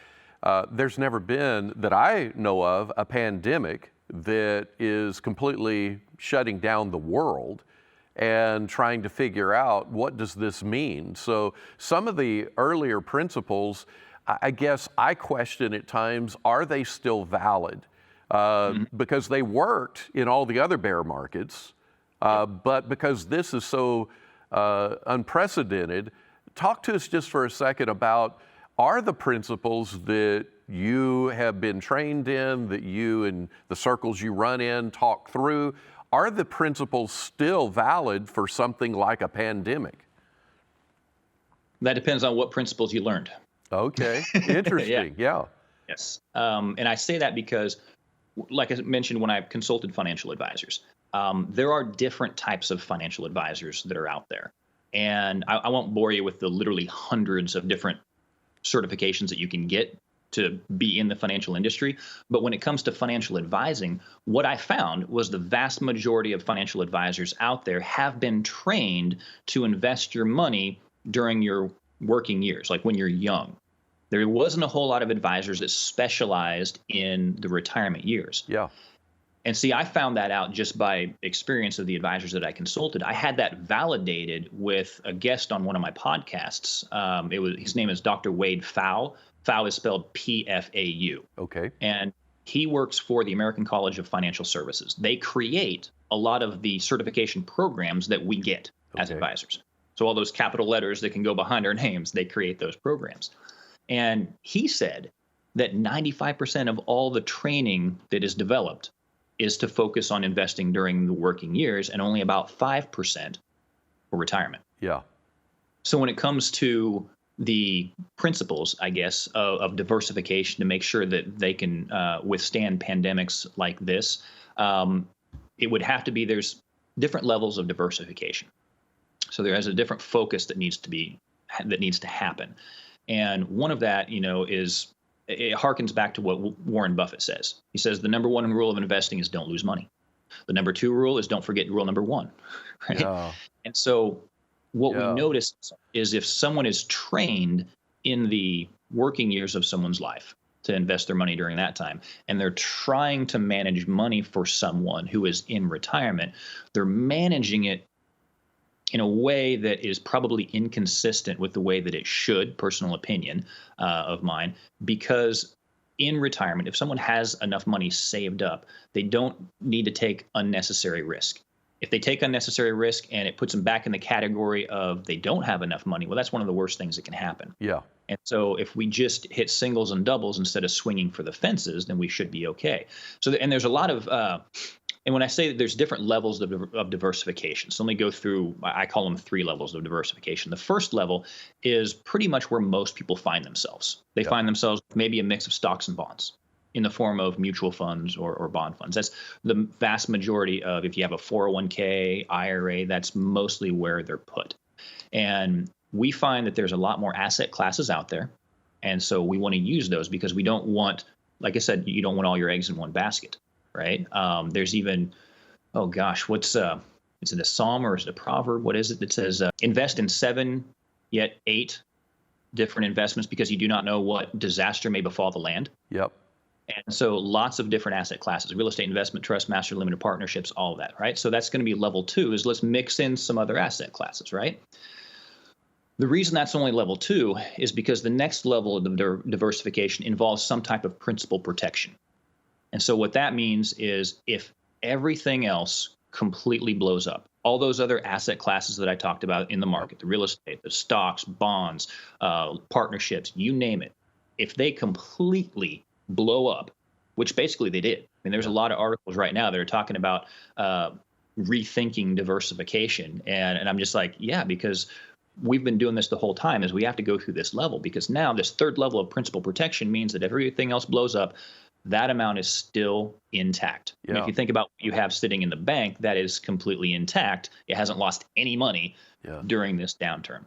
Speaker 1: there's never been, that I know of, a pandemic that is completely shutting down the world and trying to figure out what does this mean. So some of the earlier principles, I guess I question at times, are they still valid? Because they worked in all the other bear markets, but because this is so unprecedented, talk to us just for a second about, are the principles that you have been trained in, that you and the circles you run in talk through, are the principles still valid for something like a pandemic?
Speaker 2: That depends on what principles you learned.
Speaker 1: Okay, interesting, yeah.
Speaker 2: Yes, and I say that because, like I mentioned when I consulted financial advisors, there are different types of financial advisors that are out there. And I won't bore you with the literally hundreds of different certifications that you can get to be in the financial industry. But when it comes to financial advising, what I found was the vast majority of financial advisors out there have been trained to invest your money during your working years, like when you're young, there wasn't a whole lot of advisors that specialized in the retirement years.
Speaker 1: Yeah.
Speaker 2: And see, I found that out just by experience of the advisors that I consulted. I had that validated with a guest on one of my podcasts. His name is Dr. Wade Pfau. Pfau is spelled Pfau.
Speaker 1: Okay.
Speaker 2: And he works for the American College of Financial Services. They create a lot of the certification programs that we get as advisors. So all those capital letters that can go behind our names, they create those programs. And he said that 95% of all the training that is developed is to focus on investing during the working years, and only about 5% for retirement.
Speaker 1: Yeah.
Speaker 2: So when it comes to the principles, I guess, of diversification to make sure that they can withstand pandemics like this, it would have to be, there's different levels of diversification. So there is a different focus that needs to happen. And one of that, is, it harkens back to what Warren Buffett says. He says the number one rule of investing is don't lose money. The number two rule is don't forget rule number one, right? Yeah. And so what we notice is if someone is trained in the working years of someone's life to invest their money during that time, and they're trying to manage money for someone who is in retirement, they're managing it in a way that is probably inconsistent with the way that it should, personal opinion of mine, because in retirement, if someone has enough money saved up, they don't need to take unnecessary risk. If they take unnecessary risk and it puts them back in the category of they don't have enough money, well, that's one of the worst things that can happen. Yeah. And so if we just hit singles and doubles instead of swinging for the fences, then we should be okay. So, and there's a lot of, and when I say that there's different levels of diversification, so let me go through, I call them 3 levels of diversification. The first level is pretty much where most people find themselves. They find themselves maybe a mix of stocks and bonds in the form of mutual funds or bond funds. That's the vast majority of, if you have a 401k, IRA, that's mostly where they're put. And we find that there's a lot more asset classes out there. And so we want to use those because we don't want, like I said, you don't want all your eggs in one basket. Right. There's even, oh gosh, is it a psalm or is it a proverb? What is it that says invest in 7 yet 8 different investments because you do not know what disaster may befall the land? Yep. And so lots of different asset classes, real estate investment trust, master limited partnerships, all of that. Right. So that's going to be level 2 is let's mix in some other asset classes. Right. The reason that's only level 2 is because the next level of diversification involves some type of principal protection. And so what that means is if everything else completely blows up, all those other asset classes that I talked about in the market, the real estate, the stocks, bonds, partnerships, you name it, if they completely blow up, which basically they did. I mean, there's a lot of articles right now that are talking about rethinking diversification. And I'm just like, yeah, because we've been doing this the whole time is we have to go through this level because now this third level of principal protection means that if everything else blows up, that amount is still intact. Yeah. And if you think about what you have sitting in the bank, that is completely intact. It hasn't lost any money during this downturn.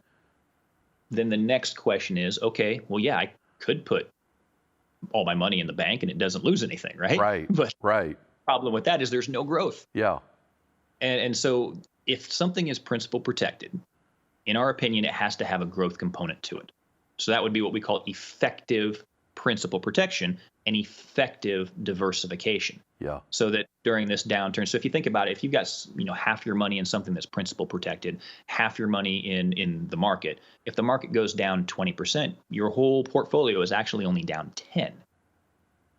Speaker 2: Then the next question is, okay, well, yeah, I could put all my money in the bank and it doesn't lose anything, right? Right. But the problem with that is there's no growth. Yeah. And so if something is principal protected, in our opinion, it has to have a growth component to it. So that would be what we call effective principal protection and effective diversification. Yeah. So that during this downturn, so if you think about it, if you've got half your money in something that's principal protected, half your money in the market, if the market goes down 20%, your whole portfolio is actually only down 10.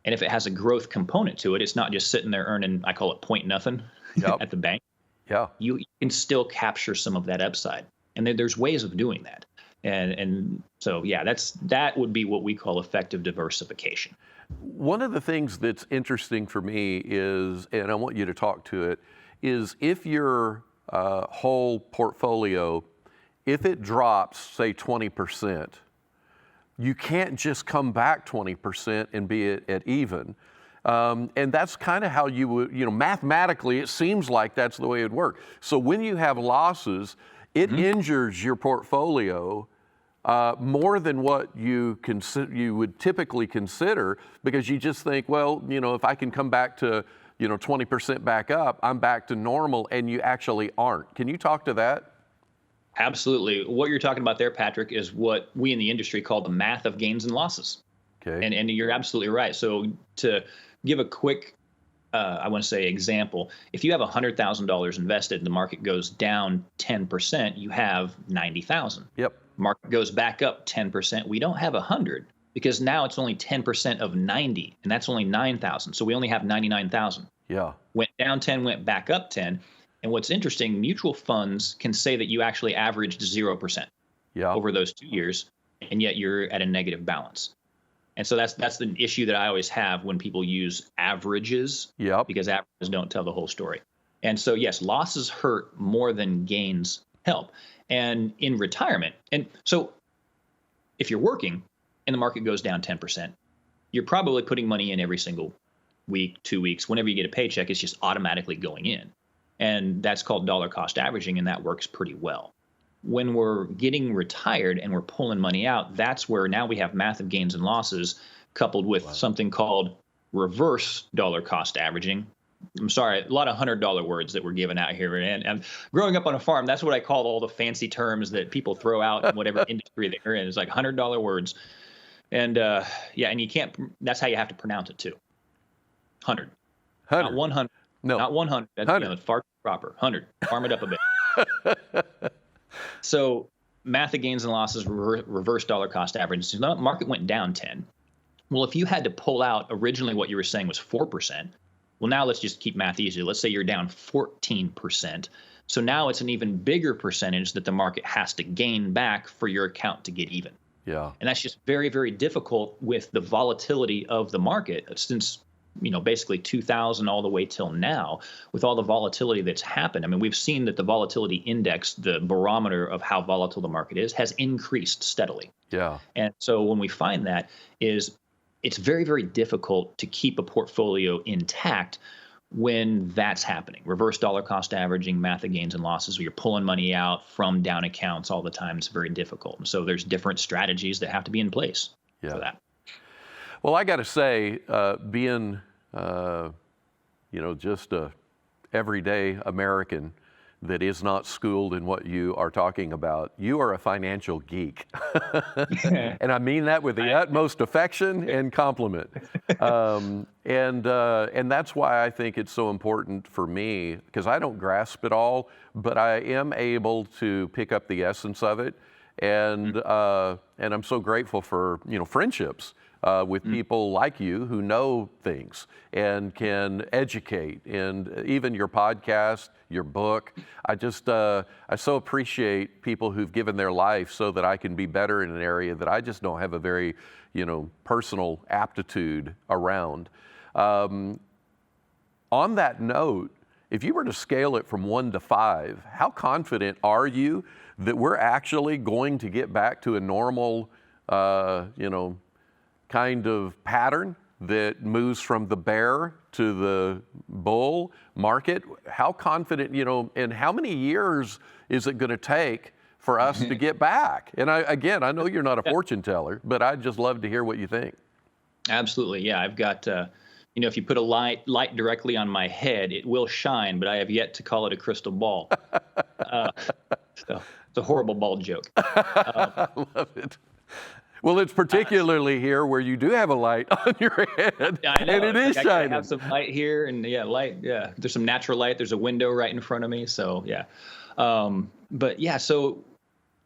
Speaker 2: And if it has a growth component to it, it's not just sitting there earning, I call it point nothing at the bank. Yeah. You can still capture some of that upside. And there's ways of doing that. And so, yeah, that would be what we call effective diversification.
Speaker 1: One of the things that's interesting for me is, and I want you to talk to it, is if your whole portfolio, if it drops, say 20%, you can't just come back 20% and be at even. And that's kind of how you would, mathematically, it seems like that's the way it would work. So when you have losses, it injures your portfolio more than what you would typically consider, because you just think, well, if I can come back to 20% back up, I'm back to normal, and you actually aren't. Can you talk to that?
Speaker 2: Absolutely. What you're talking about there, Patrick, is what we in the industry call the math of gains and losses.
Speaker 1: Okay.
Speaker 2: And you're absolutely right. So to give a quick, I want to say example, if you have $100,000 invested and the market goes down 10%, you have 90,000.
Speaker 1: Yep.
Speaker 2: Market goes back up 10%. We don't have 100 because now it's only 10% of 90, and that's only 9,000. So we only have 99,000.
Speaker 1: Yeah.
Speaker 2: Went down 10, went back up 10. And what's interesting, mutual funds can say that you actually averaged 0% over those 2 years, and yet you're at a negative balance. And so that's the issue that I always have when people use averages, because averages don't tell the whole story. And so, yes, losses hurt more than gains help. And in retirement, and so if you're working and the market goes down 10%, you're probably putting money in every single week, 2 weeks. Whenever you get a paycheck, it's just automatically going in. And that's called dollar cost averaging, and that works pretty well. When we're getting retired and we're pulling money out, that's where now we have math of gains and losses coupled with something called reverse dollar cost averaging. I'm sorry, a lot of $100 words that we're giving out here. And growing up on a farm, that's what I call all the fancy terms that people throw out in whatever industry they're in. It's like $100 words. And and you can't, that's how you have to pronounce it too. 100. Not 100. No. Not 100. That's 100. Far too proper. 100. Farm it up a bit. So math of gains and losses, reverse dollar cost average. So the market went down 10. Well, if you had to pull out originally what you were saying was 4%. Well, now let's just keep math easy. Let's say you're down 14%. So now it's an even bigger percentage that the market has to gain back for your account to get even.
Speaker 1: Yeah.
Speaker 2: And that's just very, very difficult with the volatility of the market since, basically 2000 all the way till now, with all the volatility that's happened. I mean, we've seen that the volatility index, the barometer of how volatile the market is, has increased steadily.
Speaker 1: Yeah.
Speaker 2: And so when we find that it's very, very difficult to keep a portfolio intact when that's happening. Reverse dollar cost averaging, math of gains and losses, where you're pulling money out from down accounts all the time, is very difficult. And so there's different strategies that have to be in place for that.
Speaker 1: Well, I got to say, being, just a everyday American that is not schooled in what you are talking about, you are a financial geek. And I mean that with the utmost affection and compliment. And that's why I think it's so important for me, because I don't grasp it all, but I am able to pick up the essence of it. And I'm so grateful for, friendships with people like you who know things and can educate, and even your podcast, your book. I so appreciate people who've given their life so that I can be better in an area that I just don't have a very, personal aptitude around. On that note, if you were to scale it from 1 to 5, how confident are you that we're actually going to get back to a normal, kind of pattern that moves from the bear to the bull market? How confident, and how many years is it going to take for us to get back? And I know you're not a fortune teller, but I'd just love to hear what you think.
Speaker 2: Absolutely. Yeah. I've got, if you put a light directly on my head, it will shine, but I have yet to call it a crystal ball. So it's a horrible bald joke.
Speaker 1: I love it. Well, it's particularly here where you do have a light on your head, and it is shining.
Speaker 2: I have some light here, and light. Yeah, there's some natural light. There's a window right in front of me, so yeah. So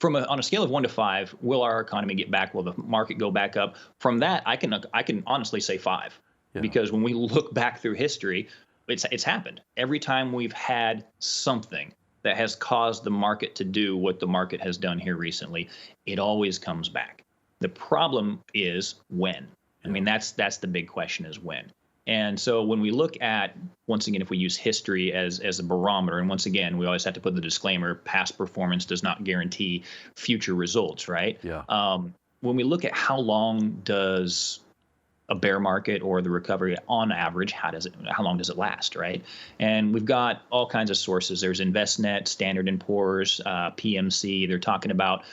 Speaker 2: on a scale of 1 to 5, will our economy get back? Will the market go back up? From that, I can honestly say 5, because when we look back through history, it's happened. Every time we've had something that has caused the market to do what the market has done here recently, it always comes back. The problem is when. I mean, that's the big question, is when. And so when we look at, once again, if we use history as a barometer, and once again, we always have to put the disclaimer, past performance does not guarantee future results, right?
Speaker 1: Yeah.
Speaker 2: When we look at how long does a bear market or the recovery on average, how long does it last, right? And we've got all kinds of sources. There's InvestNet, Standard & Poor's, PMC. They're talking about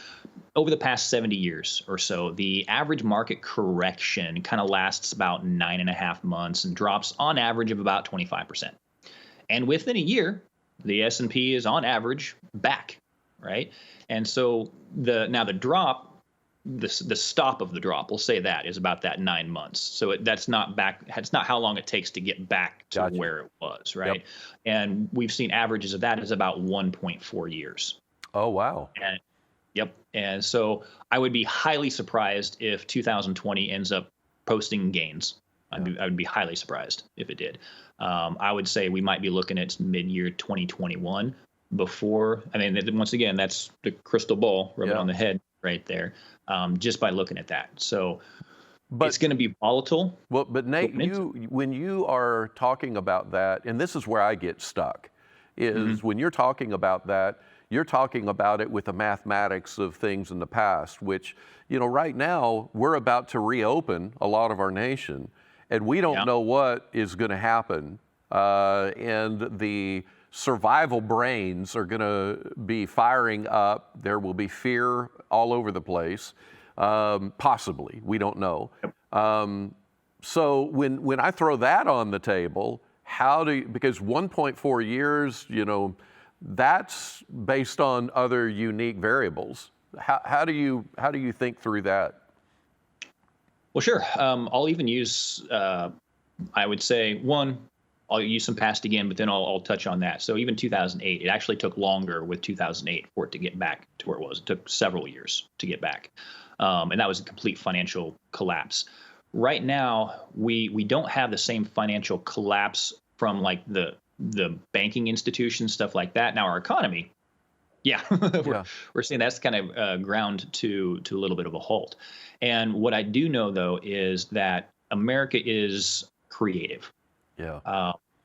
Speaker 2: over the past 70 years or so, the average market correction kind of lasts about 9.5 months and drops on average of about 25%. And within a year, the S&P is on average back right? And so the drop, the stop of the drop, we'll say that is about that 9 months. So that's not how long it takes to get back to
Speaker 1: Gotcha.
Speaker 2: where it was, right?
Speaker 1: Yep.
Speaker 2: And we've seen averages of that is about 1.4 years.
Speaker 1: Oh, wow.
Speaker 2: And yep. And so I would be highly surprised if 2020 ends up posting gains. I would be highly surprised if it did. I would say we might be looking at mid-year 2021 before. I mean, once again, that's the crystal ball rubbing on the head right there, just by looking at that. So it's going to be volatile.
Speaker 1: Well, but Nate, when you are talking about that, and this is where I get stuck, is when you're talking about that, you're talking about it with the mathematics of things in the past, which, right now we're about to reopen a lot of our nation, and we don't know what is going to happen. And the survival brains are going to be firing up. There will be fear all over the place, possibly. We don't know. So when I throw that on the table, because 1.4 years, that's based on other unique variables. How do you think through that?
Speaker 2: Well, sure. I'll even use, I would say, I'll use some past again, but then I'll touch on that. So even 2008, it actually took longer with 2008 for it to get back to where it was. It took several years to get back. And that was a complete financial collapse. Right now, we don't have the same financial collapse from like the banking institutions, stuff like that. Now our economy, we're seeing that's kind of ground to a little bit of a halt. And what I do know though is that America is creative.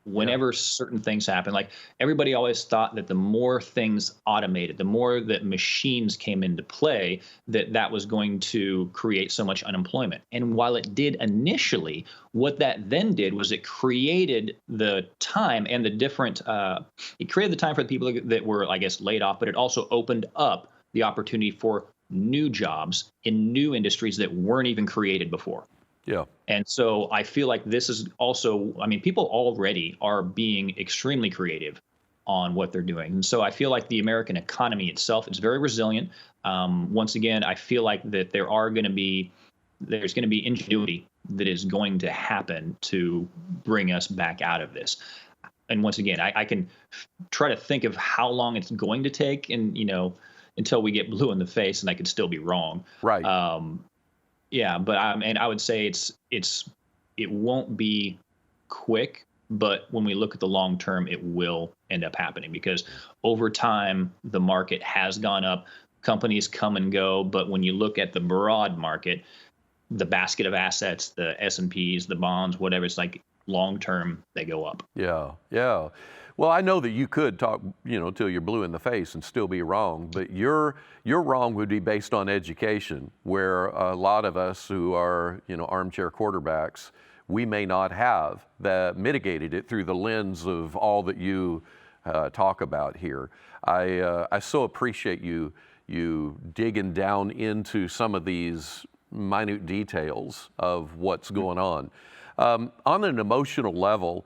Speaker 2: Whenever certain things happen, like everybody always thought that the more things automated, the more that machines came into play, that was going to create so much unemployment. And while it did initially, what that then did was it created the time and it created the time for the people that were, I guess, laid off, but it also opened up the opportunity for new jobs in new industries that weren't even created before.
Speaker 1: Yeah.
Speaker 2: And so I feel like this is also, people already are being extremely creative on what they're doing. And so I feel like the American economy itself is very resilient. Once again, I feel like that there's going to be ingenuity that is going to happen to bring us back out of this. And once again, I can try to think of how long it's going to take and, until we get blue in the face, and I could still be wrong.
Speaker 1: Right.
Speaker 2: But I would say it won't be quick, but when we look at the long term, it will end up happening because over time the market has gone up. Companies come and go, but when you look at the broad market, the basket of assets, the S&Ps, the bonds, whatever, it's like long term they go up.
Speaker 1: Yeah. Well, I know that you could talk, till you're blue in the face and still be wrong, but your wrong would be based on education, where a lot of us who are, armchair quarterbacks, we may not have mitigated it through the lens of all that you talk about here. I so appreciate you digging down into some of these minute details of what's going on. On an emotional level,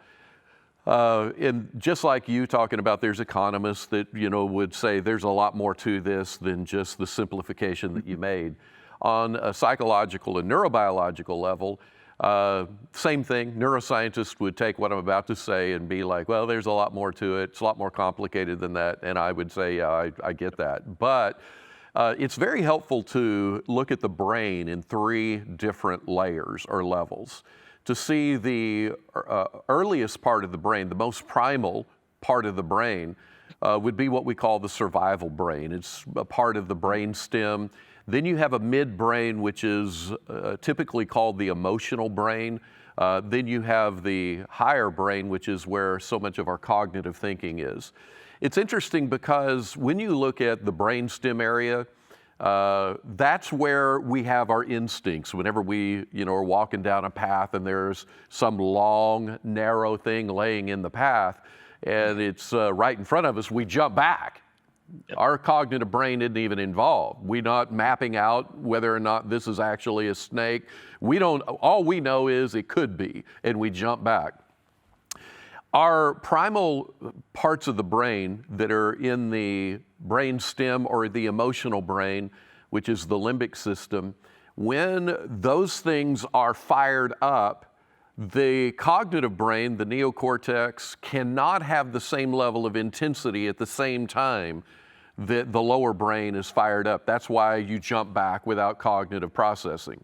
Speaker 1: and just like you talking about, there's economists that, would say there's a lot more to this than just the simplification that you made. On a psychological and neurobiological level, same thing. Neuroscientists would take what I'm about to say and be like, well, there's a lot more to it. It's a lot more complicated than that. And I would say, yeah, I get that. But it's very helpful to look at the brain in 3 different layers or levels. To see the earliest part of the brain, the most primal part of the brain, would be what we call the survival brain. It's a part of the brain stem. Then you have a midbrain, which is typically called the emotional brain. Then you have the higher brain, which is where so much of our cognitive thinking is. It's interesting because when you look at the brain stem area, that's where we have our instincts. Whenever we, are walking down a path and there's some long, narrow thing laying in the path and it's right in front of us, we jump back. Yep. Our cognitive brain isn't even involved. We're not mapping out whether or not this is actually a snake. All we know is it could be, and we jump back. Our primal parts of the brain that are in the brain stem or the emotional brain, which is the limbic system, when those things are fired up, the cognitive brain, the neocortex, cannot have the same level of intensity at the same time that the lower brain is fired up. That's why you jump back without cognitive processing.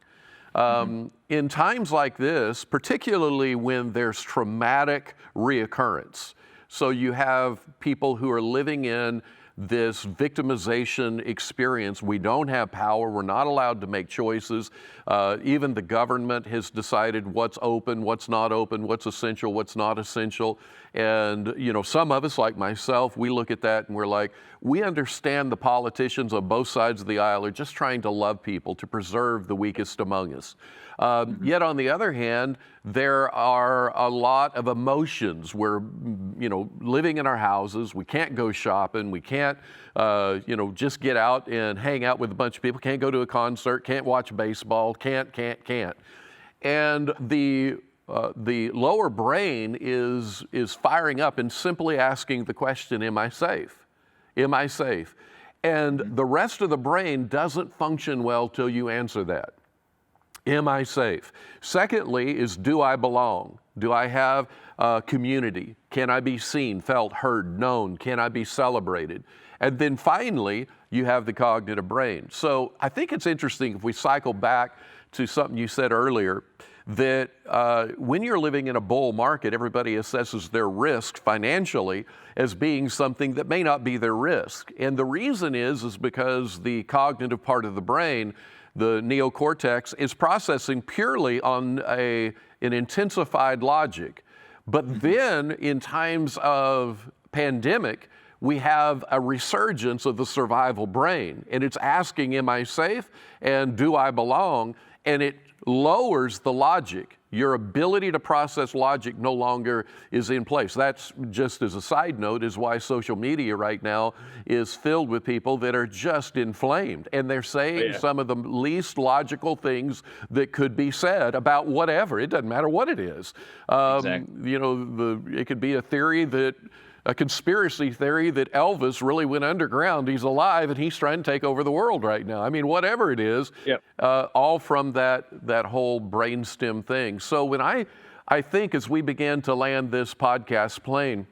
Speaker 1: In times like this, particularly when there's traumatic reoccurrence, so you have people who are living in this victimization experience. We don't have power. We're not allowed to make choices. Even the government has decided what's open, what's not open, what's essential, what's not essential. And, you know, some of us, like myself, we look at that and we're like, we understand the politicians on both sides of the aisle are just trying to love people, to preserve the weakest among us. Yet on the other hand, there are a lot of emotions. We're, you know, living in our houses. We can't go shopping. We can't, you know, just get out and hang out with a bunch of people. Can't go to a concert. Can't watch baseball. Can't. And the lower brain is firing up and simply asking the question, am I safe? Am I safe? And the rest of the brain doesn't function well till you answer that. Am I safe? Secondly is, do I belong? Do I have community? Can I be seen, felt, heard, known? Can I be celebrated? And then finally, you have the cognitive brain. So I think it's interesting if we cycle back to something you said earlier, that when you're living in a bull market, everybody assesses their risk financially as being something that may not be their risk. And the reason is because the cognitive part of the brain, the neocortex, is processing purely on an intensified logic. But then in times of pandemic, we have a resurgence of the survival brain. And it's asking, am I safe? And do I belong? And it lowers the logic. Your ability to process logic no longer is in place. That's, just as a side note, is why social media right now is filled with people that are just inflamed. And they're saying some of the least logical things that could be said about whatever. It doesn't matter what it is.
Speaker 2: Exactly.
Speaker 1: You know, it could be a conspiracy theory that Elvis really went underground. He's alive and he's trying to take over the world right now. I mean, whatever it is, all from that whole brainstem thing. So when I think, as we began to land this podcast plane,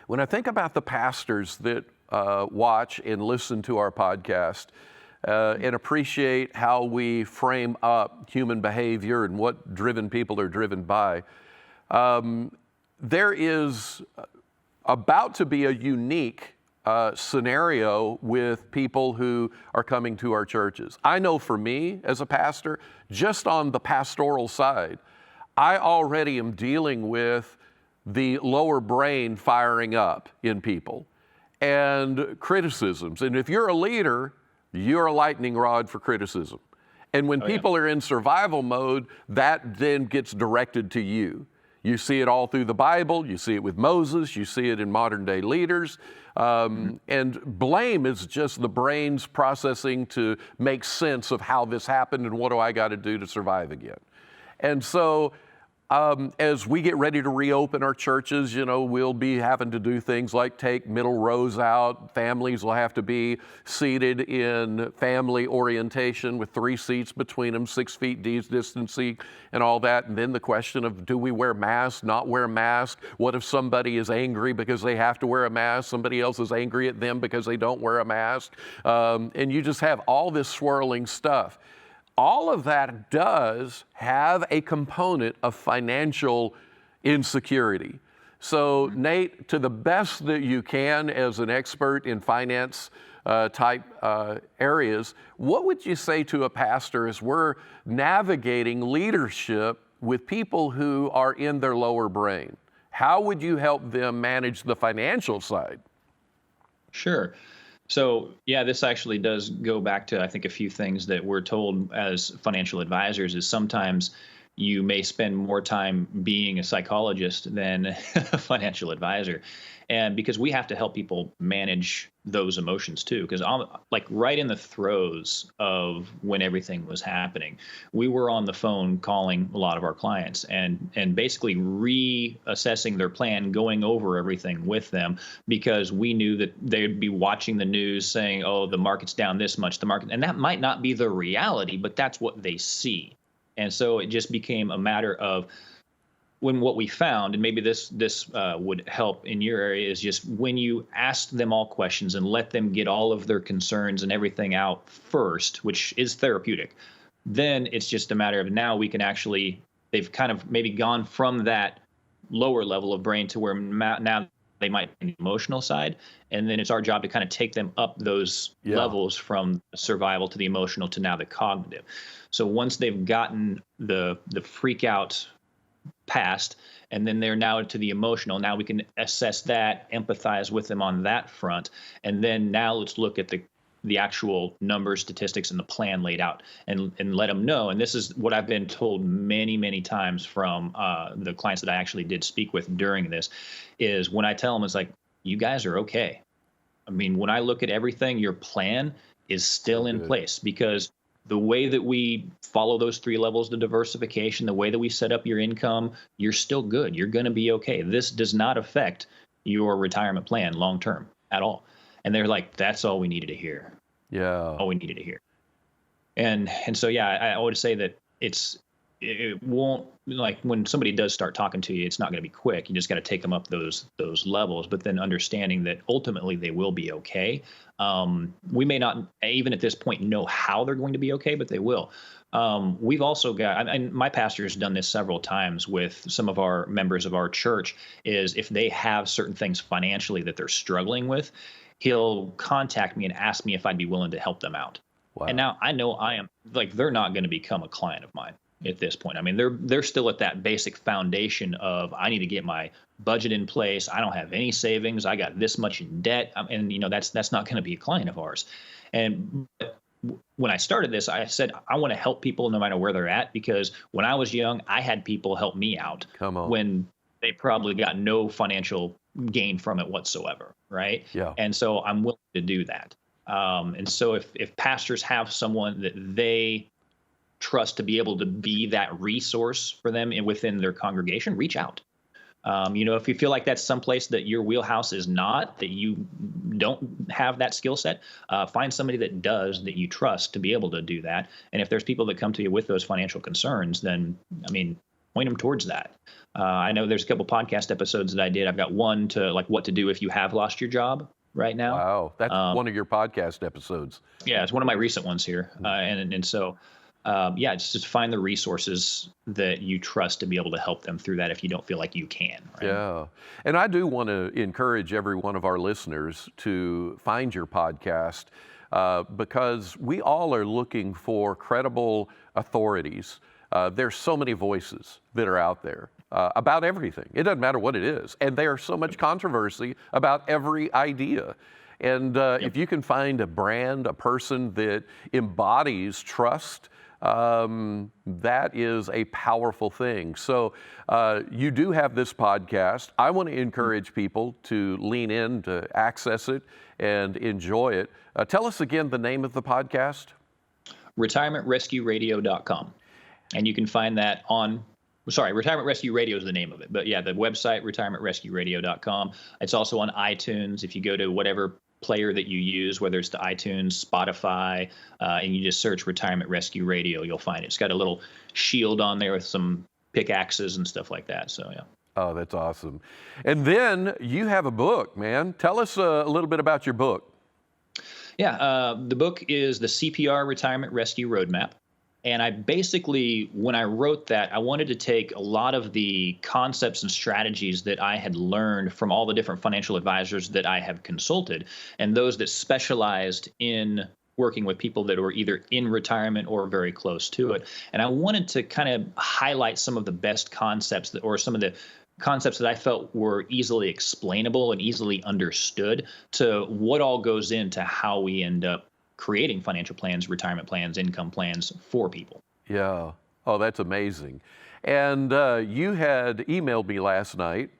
Speaker 1: when I think about the pastors that watch and listen to our podcast and appreciate how we frame up human behavior and what driven people are driven by, there is about to be a unique scenario with people who are coming to our churches. I know for me as a pastor, just on the pastoral side, I already am dealing with the lower brain firing up in people and criticisms. And if you're a leader, you're a lightning rod for criticism. And when people are in survival mode, that then gets directed to you. You see it all through the Bible. You see it with Moses. You see it in modern day leaders. And blame is just the brain's processing to make sense of how this happened and what do I got to do to survive again. And so as we get ready to reopen our churches, you know, we'll be having to do things like take middle rows out. Families will have to be seated in family orientation with 3 seats between them, 6 feet distancing and all that. And then the question of, do we wear masks, not wear masks? What if somebody is angry because they have to wear a mask? Somebody else is angry at them because they don't wear a mask. And you just have all this swirling stuff. All of that does have a component of financial insecurity. So, Nate, to the best that you can as an expert in finance type areas, what would you say to a pastor as we're navigating leadership with people who are in their lower brain? How would you help them manage the financial side?
Speaker 2: Sure. So, yeah, this actually does go back to, I think, a few things that we're told as financial advisors is sometimes you may spend more time being a psychologist than a financial advisor. And because we have to help people manage those emotions too, because I'm like right in the throes of when everything was happening, we were on the phone calling a lot of our clients and basically reassessing their plan, going over everything with them, because we knew that they'd be watching the news saying, oh, the market's down this much, and that might not be the reality, but that's what they see. And so it just became a matter of what we found, and maybe this would help in your area, is just when you ask them all questions and let them get all of their concerns and everything out first, which is therapeutic, then it's just a matter of now we can actually, they've kind of maybe gone from that lower level of brain to where now they might be on the emotional side. And then it's our job to kind of take them up those levels from survival to the emotional to now the cognitive. So once they've gotten the freak out past, and then they're now to the emotional, now we can assess that, empathize with them on that front, and then now let's look at the actual numbers, statistics, and the plan laid out, and let them know. And this is what I've been told many times from the clients that I actually did speak with during this, is when I tell them, it's like, you guys are okay. I mean, when I look at everything, your plan is still in place, because the way that we follow those 3 levels of diversification, the way that we set up your income, you're still good. You're going to be okay. This does not affect your retirement plan long term at all. And they're like, that's all we needed to hear.
Speaker 1: Yeah.
Speaker 2: All we needed to hear. And so, yeah, I would say that it won't, like when somebody does start talking to you, it's not going to be quick. You just got to take them up those levels, but then understanding that ultimately they will be okay. We may not even at this point know how they're going to be okay, but they will. We've also got, and my pastor has done this several times with some of our members of our church, is if they have certain things financially that they're struggling with, he'll contact me and ask me if I'd be willing to help them out. Wow. And now I know I am, like, they're not going to become a client of mine at this point. I mean, they're still at that basic foundation of, I need to get my budget in place. I don't have any savings. I got this much in debt. And that's not going to be a client of ours. And when I started this, I said, I want to help people no matter where they're at, because when I was young, I had people help me out when they probably got no financial gain from it whatsoever. Right. Yeah. And so I'm willing to do that. And so if pastors have someone that they trust to be able to be that resource for them within their congregation, reach out. If you feel like that's someplace that your wheelhouse is not, that you don't have that skill set, find somebody that does, that you trust to be able to do that. And if there's people that come to you with those financial concerns, then, point them towards that. I know there's a couple podcast episodes that I did. I've got one to like what to do if you have lost your job right now.
Speaker 1: Wow. That's one of your podcast episodes.
Speaker 2: Yeah, it's one of my recent ones here. Just find the resources that you trust to be able to help them through that if you don't feel like you can. Right?
Speaker 1: Yeah. And I do want to encourage every one of our listeners to find your podcast because we all are looking for credible authorities. There's so many voices that are out there about everything. It doesn't matter what it is. And there's so much controversy about every idea. And if you can find a brand, a person that embodies trust, that is a powerful thing. So you do have this podcast. I want to encourage people to lean in, to access it and enjoy it. Tell us again the name of the podcast.
Speaker 2: retirementrescueradio.com. And you can find that Retirement Rescue Radio is the name of it. But yeah, the website, retirementrescueradio.com. It's also on iTunes. If you go to whatever player that you use, whether it's the iTunes, Spotify, and you just search Retirement Rescue Radio, you'll find it. It's got a little shield on there with some pickaxes and stuff like that. So, yeah.
Speaker 1: Oh, that's awesome. And then you have a book, man. Tell us a little bit about your book.
Speaker 2: Yeah, the book is the CPR Retirement Rescue Roadmap. And I basically, when I wrote that, I wanted to take a lot of the concepts and strategies that I had learned from all the different financial advisors that I have consulted, and those that specialized in working with people that were either in retirement or very close to it. And I wanted to kind of highlight some of the best concepts or some of the concepts that I felt were easily explainable and easily understood to what all goes into how we end up creating financial plans, retirement plans, income plans for people.
Speaker 1: Yeah. Oh, that's amazing. And you had emailed me last night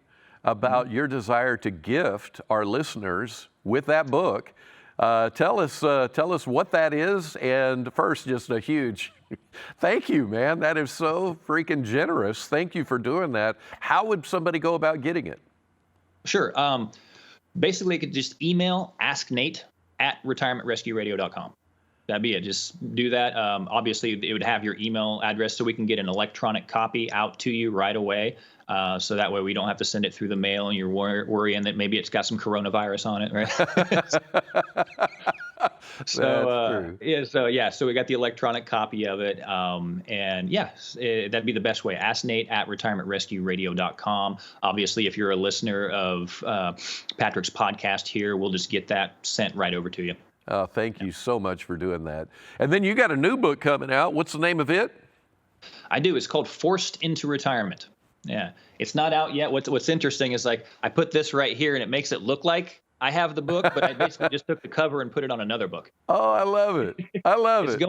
Speaker 1: about your desire to gift our listeners with that book. Tell us what that is, and first, just a huge thank you, man. That is so freaking generous. Thank you for doing that. How would somebody go about getting it?
Speaker 2: Sure. Basically, you could just email asknate@retirementrescueradio.com. That'd be it. Just do that. Obviously, it would have your email address so we can get an electronic copy out to you right away. So that way we don't have to send it through the mail and you're worrying that maybe it's got some coronavirus on it, right? So we got the electronic copy of it. That'd be the best way. Ask Nate at retirementrescueradio.com. Obviously, if you're a listener of Patrick's podcast here, we'll just get that sent right over to you.
Speaker 1: Thank you so much for doing that. And then you got a new book coming out. What's the name of it?
Speaker 2: I do. It's called Forced into Retirement. Yeah, it's not out yet. What's interesting is like I put this right here and it makes it look like I have the book, but I basically just took the cover and put it on another book.
Speaker 1: Oh, I love it. I love it.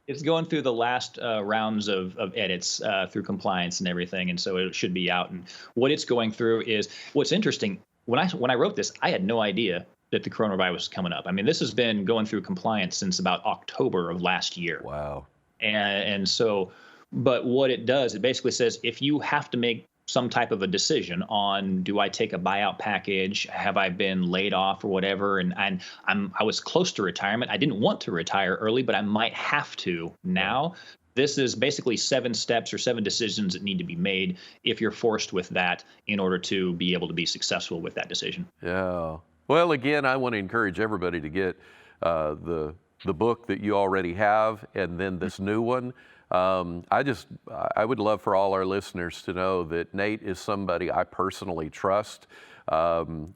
Speaker 2: It's going through the last rounds of edits through compliance and everything, and so it should be out. And what it's going through is what's interesting. When I wrote this, I had no idea that the coronavirus was coming up. I mean, this has been going through compliance since about October of last year.
Speaker 1: Wow.
Speaker 2: And so, but what it does, it basically says if you have to make some type of a decision on, do I take a buyout package? Have I been laid off or whatever? And I was close to retirement. I didn't want to retire early, but I might have to now. This is basically 7 steps or 7 decisions that need to be made if you're forced with that in order to be able to be successful with that decision.
Speaker 1: Yeah. Well, again, I want to encourage everybody to get the book that you already have and then this new one. I would love for all our listeners to know that Nate is somebody I personally trust. I'm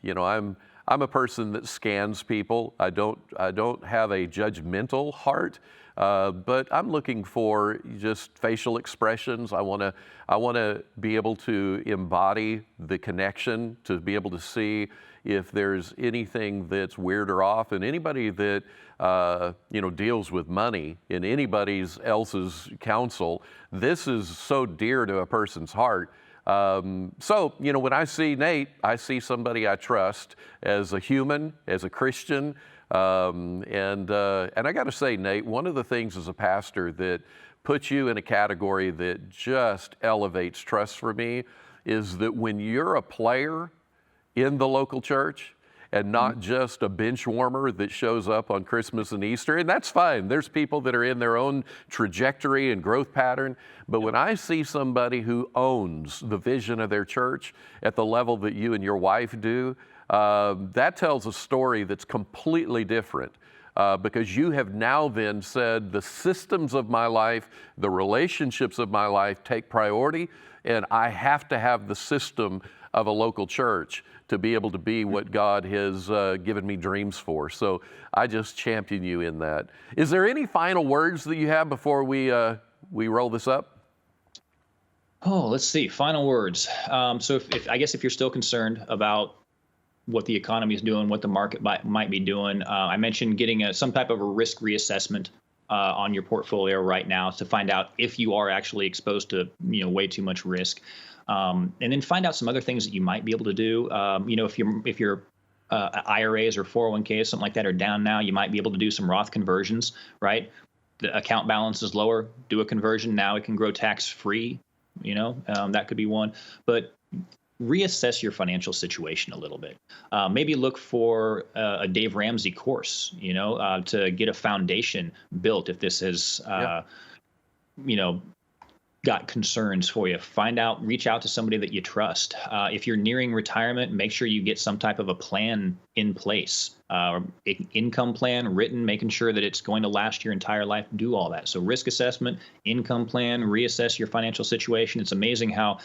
Speaker 1: a person that scans people. I don't have a judgmental heart, but I'm looking for just facial expressions. I want to be able to embody the connection, to be able to see if there's anything that's weird or off. And anybody that deals with money in anybody's else's counsel, this is so dear to a person's heart. So when I see Nate, I see somebody I trust as a human, as a Christian. And I got to say, Nate, one of the things as a pastor that puts you in a category that just elevates trust for me is that when you're a player in the local church and not just a bench warmer that shows up on Christmas and Easter, and that's fine. There's people that are in their own trajectory and growth pattern. But when I see somebody who owns the vision of their church at the level that you and your wife do, that tells a story that's completely different. Because you have now then said the systems of my life, the relationships of my life take priority, and I have to have the system of a local church to be able to be what God has given me dreams for. So I just champion you in that. Is there any final words that you have before we roll this up?
Speaker 2: Oh, let's see. Final words. So if you're still concerned about what the economy is doing, what the market might be doing, I mentioned getting some type of a risk reassessment on your portfolio right now to find out if you are actually exposed to way too much risk. And then find out some other things that you might be able to do. If your IRAs or 401ks, something like that, are down now, you might be able to do some Roth conversions, right? The account balance is lower. Do a conversion now; it can grow tax-free. That could be one. But reassess your financial situation a little bit. Maybe look for a Dave Ramsey course, to get a foundation built if this has, got concerns for you. Reach out to somebody that you trust. If you're nearing retirement, make sure you get some type of a plan in place. Income plan written, making sure that it's going to last your entire life. Do all that. So risk assessment, income plan, reassess your financial situation. It's amazing how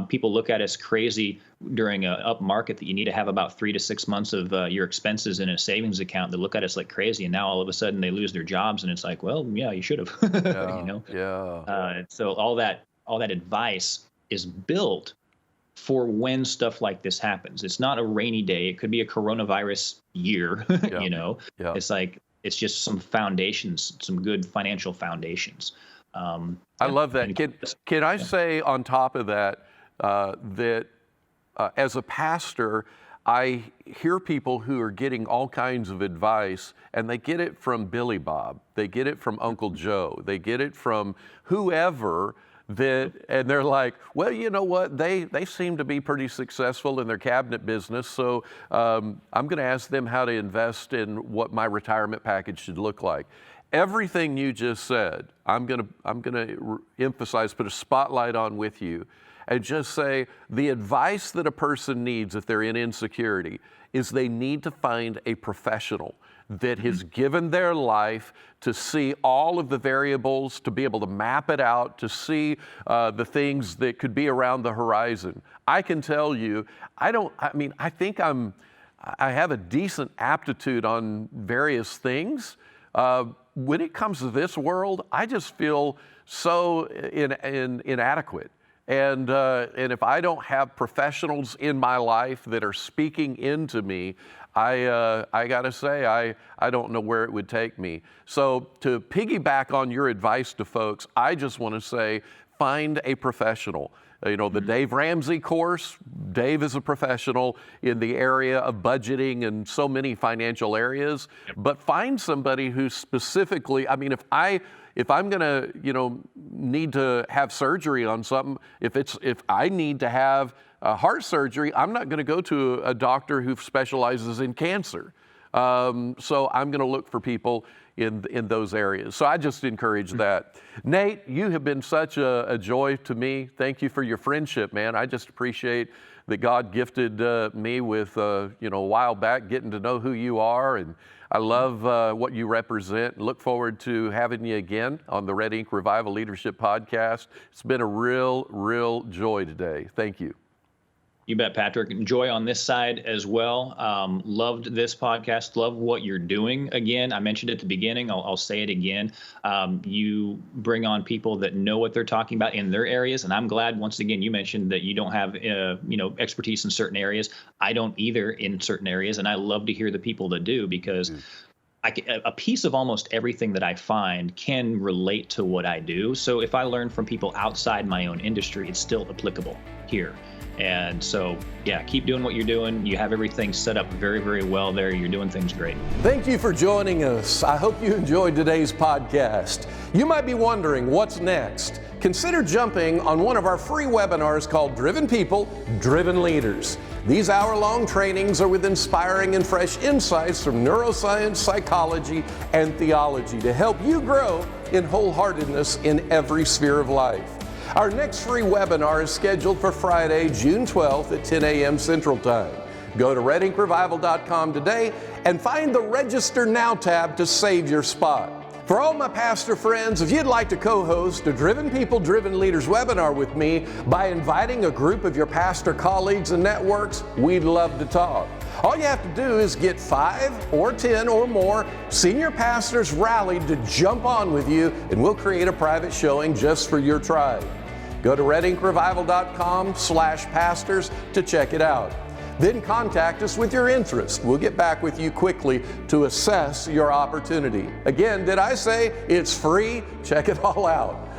Speaker 2: people look at us crazy during an up market that you need to have about 3 to 6 months of your expenses in a savings account. They look at us like crazy, and now all of a sudden they lose their jobs, and it's like, well, yeah, you should have. So all that advice is built for when stuff like this happens. It's not a rainy day. It could be a coronavirus year. It's like, it's just some foundations, some good financial foundations.
Speaker 1: I love that. Can I say on top of that, that as a pastor, I hear people who are getting all kinds of advice, and they get it from Billy Bob. They get it from Uncle Joe. They get it from whoever and they're like, well, you know what? They seem to be pretty successful in their cabinet business, so I'm going to ask them how to invest in what my retirement package should look like. Everything you just said, I'm going to emphasize, put a spotlight on with you, and just say the advice that a person needs if they're in insecurity is they need to find a professional that has given their life to see all of the variables, to be able to map it out, to see the things that could be around the horizon. I can tell you, I think I have a decent aptitude on various things. When it comes to this world, I just feel so inadequate. And if I don't have professionals in my life that are speaking into me, I got to say, I don't know where it would take me. So to piggyback on your advice to folks, I just want to say, find a professional. You know, the Dave Ramsey course, Dave is a professional in the area of budgeting and so many financial areas, but find somebody who specifically, I mean, if I'm going to, need to have surgery on something, if I need to have heart surgery, I'm not going to go to a doctor who specializes in cancer. So I'm going to look for people in those areas. So I just encourage that. Nate, you have been such a joy to me. Thank you for your friendship, man. I just appreciate that God gifted me with, a while back, getting to know who you are, and I love what you represent. Look forward to having you again on the Red Ink Revival Leadership Podcast. It's been a real joy today. Thank you.
Speaker 2: You bet, Patrick. Enjoy on this side as well. Loved this podcast. Love what you're doing. Again, I mentioned it at the beginning. I'll say it again. You bring on people that know what they're talking about in their areas. And I'm glad, once again, you mentioned that you don't have, expertise in certain areas. I don't either in certain areas. And I love to hear the people that do, because a piece of almost everything that I find can relate to what I do. So if I learn from people outside my own industry, it's still applicable here. And so, keep doing what you're doing. You have everything set up very, very well there. You're doing things great.
Speaker 1: Thank you for joining us. I hope you enjoyed today's podcast. You might be wondering what's next. Consider jumping on one of our free webinars called Driven People, Driven Leaders. These hour-long trainings are with inspiring and fresh insights from neuroscience, psychology, and theology to help you grow in wholeheartedness in every sphere of life. Our next free webinar is scheduled for Friday, June 12th at 10 a.m. Central Time. Go to redinkrevival.com today and find the Register Now tab to save your spot. For all my pastor friends, if you'd like to co-host a Driven People, Driven Leaders webinar with me by inviting a group of your pastor colleagues and networks, we'd love to talk. All you have to do is get 5 or 10 or more senior pastors rallied to jump on with you, and we'll create a private showing just for your tribe. Go to redinkrevival.com/pastors to check it out. Then contact us with your interest. We'll get back with you quickly to assess your opportunity. Again, did I say it's free? Check it all out.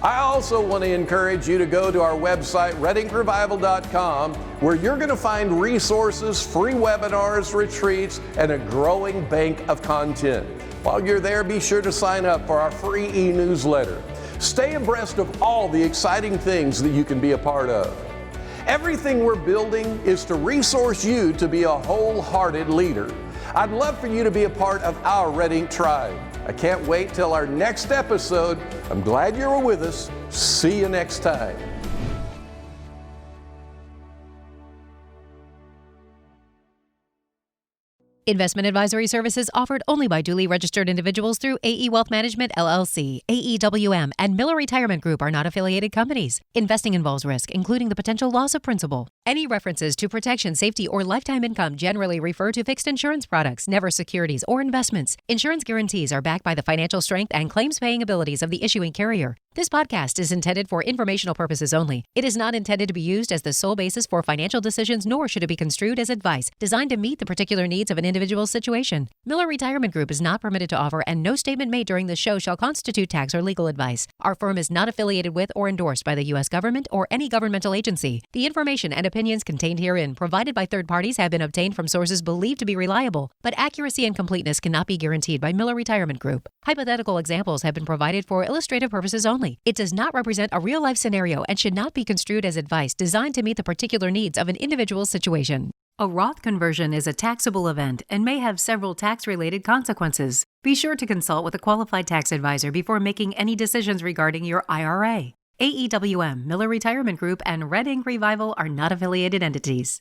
Speaker 1: I also want to encourage you to go to our website, redinkrevival.com, where you're going to find resources, free webinars, retreats, and a growing bank of content. While you're there, be sure to sign up for our free e-newsletter. Stay abreast of all the exciting things that you can be a part of. Everything we're building is to resource you to be a wholehearted leader. I'd love for you to be a part of our Red Ink tribe. I can't wait till our next episode. I'm glad you were with us. See you next time.
Speaker 3: Investment advisory services offered only by duly registered individuals through AE Wealth Management, LLC. AEWM and Miller Retirement Group are not affiliated companies. Investing involves risk, including the potential loss of principal. Any references to protection, safety, or lifetime income generally refer to fixed insurance products, never securities or investments. Insurance guarantees are backed by the financial strength and claims-paying abilities of the issuing carrier. This podcast is intended for informational purposes only. It is not intended to be used as the sole basis for financial decisions, nor should it be construed as advice designed to meet the particular needs of an individual's situation. Miller Retirement Group is not permitted to offer, and no statement made during the show shall constitute tax or legal advice. Our firm is not affiliated with or endorsed by the U.S. government or any governmental agency. The information and opinions contained herein, provided by third parties, have been obtained from sources believed to be reliable, but accuracy and completeness cannot be guaranteed by Miller Retirement Group. Hypothetical examples have been provided for illustrative purposes only. It does not represent a real-life scenario and should not be construed as advice designed to meet the particular needs of an individual's situation. A Roth conversion is a taxable event and may have several tax-related consequences. Be sure to consult with a qualified tax advisor before making any decisions regarding your IRA. AEWM, Miller Retirement Group, and Red Ink Revival are not affiliated entities.